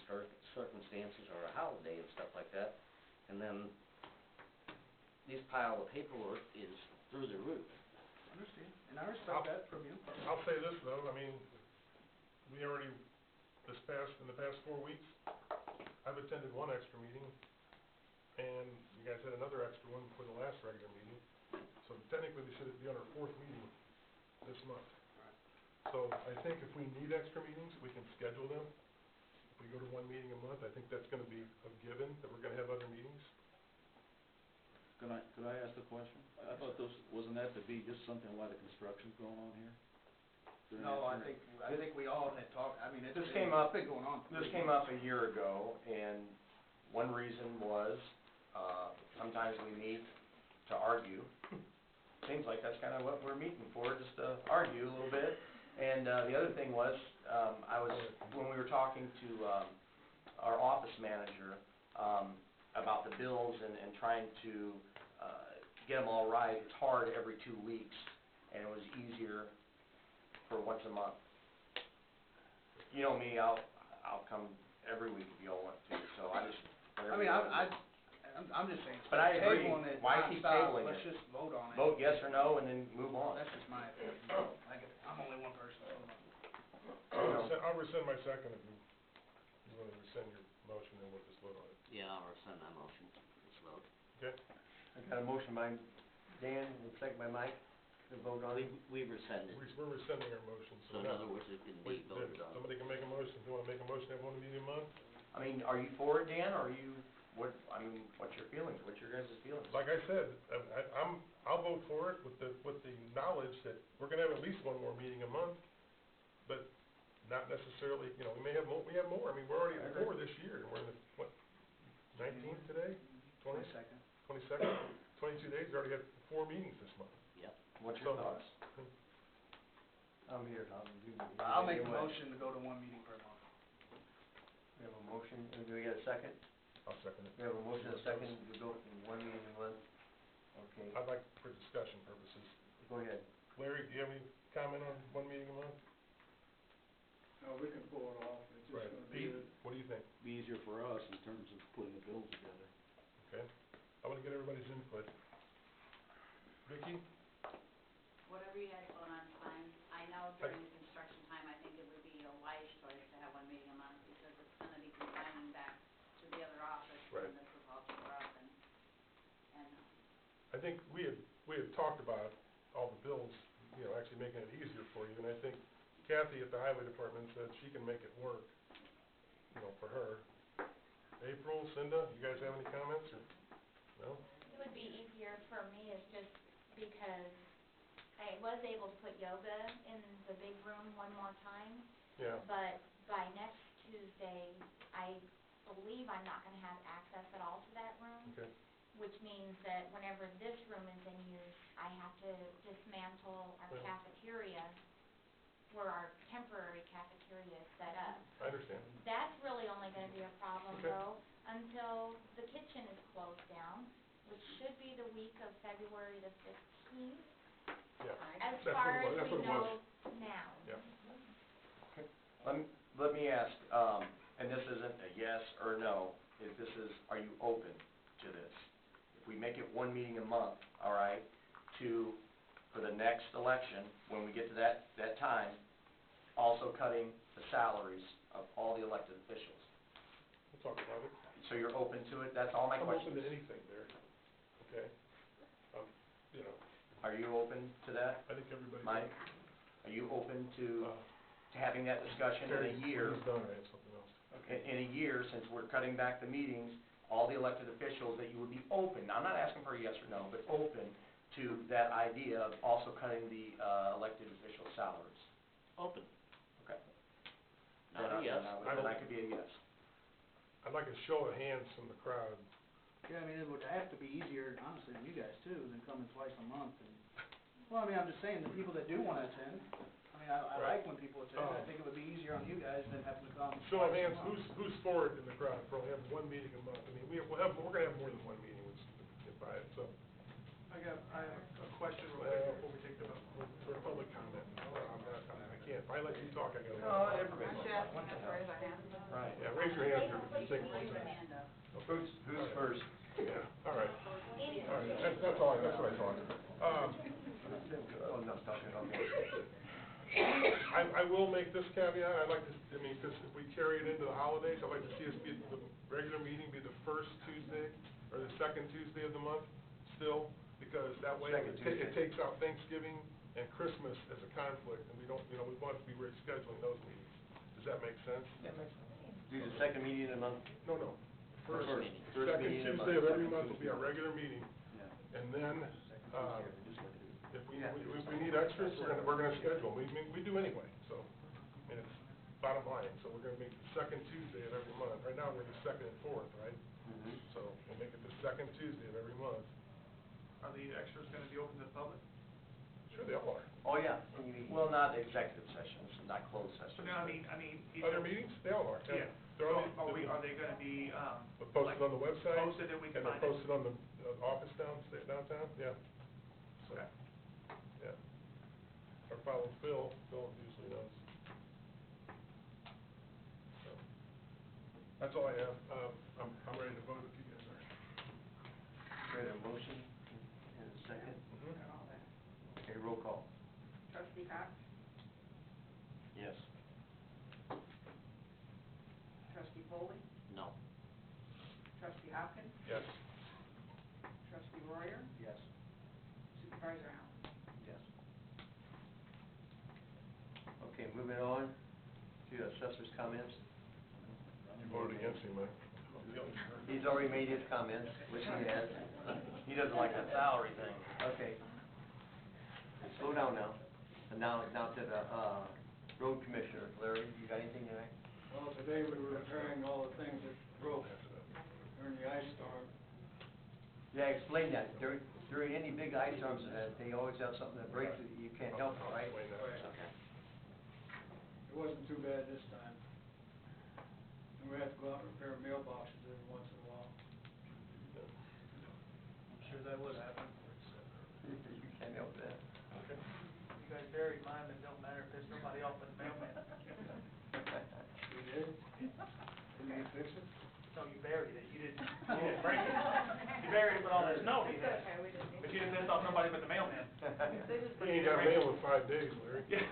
circumstances or a holiday and stuff like that. And then this pile of paperwork is through the roof. Understand, and I respect that from you. I'll say this though, I mean, we already, in the past 4 weeks, I've attended one extra meeting, and you guys had another extra one for the last regular meeting. So technically, we should be on our 4th meeting this month. So I think if we need extra meetings, we can schedule them. If we go to 1 meeting a month, I think that's gonna be a given, that we're gonna have other meetings. Could I ask a question? I thought wasn't that to be just something while the construction's going on here? No, I think we all had talked, I mean, it's This came up, been going on. this came up a year ago, and one reason was, sometimes we meet to argue. Seems like that's kind of what we're meeting for, just to argue a little bit. And, the other thing was, when we were talking to, our office manager, about the bills and trying to, get them all right, it's hard every 2 weeks, and it was easier for once a month. You know me, I'll come every week if y'all want to, so I just, I whatever mean, you want to do. I'm just saying, But I agree. tabling it Why keep nonstop, tabling let's it? just vote on it. Vote yes or no and then move on. That's just my opinion. I'm only one person, so. I'll rescind my second if you wanna rescind your motion, and we'll just vote on it. Yeah, I'll rescind my motion, let's vote. Okay? I got a motion by Dan, and a second by Mike, to vote on it. We rescinded, We're rescinding our motion, so in other words, it can be voted on. Somebody can make a motion, if you wanna make a motion, have 1 meeting a month? I mean, are you for it, Dan, or are you, what's your feelings, what's your guys' feelings? Like I said, I'll vote for it with the knowledge that we're gonna have at least 1 more meeting a month, but not necessarily, you know, we have more, I mean, we're already at 4 this year, and we're in the, what, 19th today? 22nd. 22nd, 22 days, we already had 4 meetings this month. Yep. What's your So- thoughts? I'm here, I'll make the motion to go to 1 meeting per month. We have a motion, and do we get a second? I'll second it. We have a motion and a second, to go from 1 meeting a month. Okay, I'd like, for discussion purposes, go ahead. Larry, do you have any comment on 1 meeting a month? No, we can pull it off, it's just Right. gonna be. Pete, what do you think? Be easier for us in terms of putting the bills together. Okay, I wanna get everybody's input. Vicki? Whatever you guys vote on is fine. I know during construction time, I think it would be a wise choice to have 1 meeting a month, because it's gonna be confining back to the other office, Right. and this is all tore up, and, I think we had talked about all the bills, you know, actually making it easier for you, and I think Kathy at the highway department said she can make it work, you know, for her. April, Cinda, you guys have any comments, or, no? It would be easier for me, is just because I was able to put yoga in the big room 1 more time, Yeah, but by next Tuesday, I believe I'm not gonna have access at all to that room, okay, which means that whenever this room is in use, I have to dismantle our Right. cafeteria, where our temporary cafeteria is set up. I understand. That's really only gonna be a problem Okay. though, until the kitchen is closed down, which should be the week of February the 15th, Yeah, as That's what far it was- as that's we what it know was. now. yeah. Let me ask, and this isn't a yes or no, are you open to this? If we make it 1 meeting a month, all right, for the next election, when we get to that time, also cutting the salaries of all the elected officials. We'll talk about it. So you're open to it? That's all my I'm question. open to anything there, okay? You know, Are you open to that, I think everybody. Mike? Are you open to Uh, having that discussion in Terry, a year? when he's done, I have something else. In a year, since we're cutting back the meetings, all the elected officials, that you would be open, I'm not asking for a yes or no, but open to that idea of also cutting the elected officials' salaries? Open. Okay. Not a yes. Then I could be a yes. I'd like a show of hands from the crowd. Yeah, I mean, it would have to be easier, honestly, on you guys too, than coming twice a month and, well, I mean, I'm just saying, the people that do wanna attend, I mean, I like when people attend, I think it would be easier on you guys than having to come. Show of twice a hands, month. who's for it in the crowd, for only having one meeting a month? I mean, we're gonna have more than one meeting, let's get by it, so. I have a question real quick before we take the vote. For public comment, I can't, if I let you talk, I gotta. No, everybody. Aren't you asking us to raise our hands? Right. Yeah, raise your hand if you think. Who's first? Yeah, all right. All right, that's all, that's what I thought. Oh, no, talking, okay. I will make this caveat, I'd like to, I mean, because if we carry it into the holidays, I'd like to see us be, the regular meeting be the first Tuesday, or the second Tuesday of the month, still, because that way Second Tuesday. it takes out Thanksgiving and Christmas as a conflict, and we don't, we want to be rescheduling those meetings. Does that make sense? Do the second meeting of the month? No, no. First Second meeting of the Tuesday of month. every month will be our regular meeting, Yeah. and then, if Yeah. we need extras, we're gonna schedule, we do anyway, so, I mean, it's bottom line, so we're gonna make the second Tuesday of every month. Right now, we're the second and fourth, right? Mhm. So, we'll make it the second Tuesday of every month. Are the extras gonna be open to the public? Sure they all are. Oh, yeah, well, not executive sessions, not closed So sessions. no, I mean. Other meetings, they all are. Yeah. They're So on the, are they gonna be, they're posted on the website. posted that we can And find they're it? posted on the office downtown, yeah. So, Okay. yeah. Or follow Phil usually knows. So, that's all I have. I'm ready to vote if you guys are. Ready a motion and a second? Okay, roll call. Trustee Cox, Yes. trustee Foley, No. trustee Hopkins, Yes. trustee Royer, Yes. supervisor Allen. Yes. Okay, moving on to assessors' comments. You voted against me, Mike. He's already made his comments, which he has. He doesn't like that salary thing. Okay. Slow down now. And now to the, road commissioner. Larry, you got anything tonight? Well, today we were repairing all the things that broke during the ice storm. Yeah, explain that. During any big ice storms, they always have something that breaks that you can't help it, right? Explain that. Okay. It wasn't too bad this time. And we had to go out and repair mailboxes every once in a while. I'm sure that would happen. You can't help that. You guys buried mine, it don't matter if there's nobody off but the mailman. We did? Didn't you fix it? No, you buried it, you didn't break it. You buried it with all that snow he had. But you didn't piss off nobody but the mailman. He ain't got mail in 5 days, Larry. Yeah.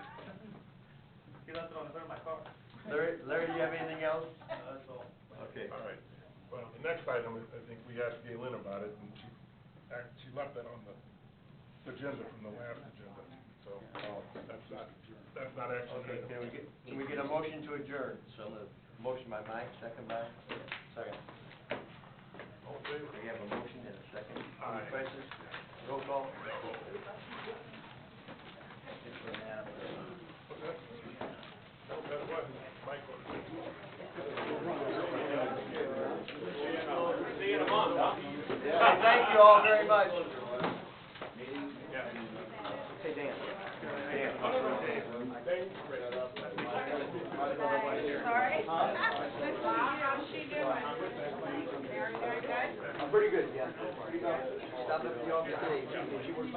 He left it on the hood of my car. Larry, do you have anything else? That's all. Okay. All right. Well, the next item, I think we asked Galen about it, and she left that on the agenda from the last agenda, so, that's not action Okay, item. can we get a motion to adjourn? So moved. Motion by Mike, second by? Second. All in favor? We have a motion and a second. Aye. Any questions? Roll call. It's unanimous. What's that? No, that wasn't Mike. See you in a month, huh? Hey, thank you all very much. Hey, Dan. Dan. Sorry? How's she doing? Very, very good? Pretty good, yeah. Stopped at the office today. She works.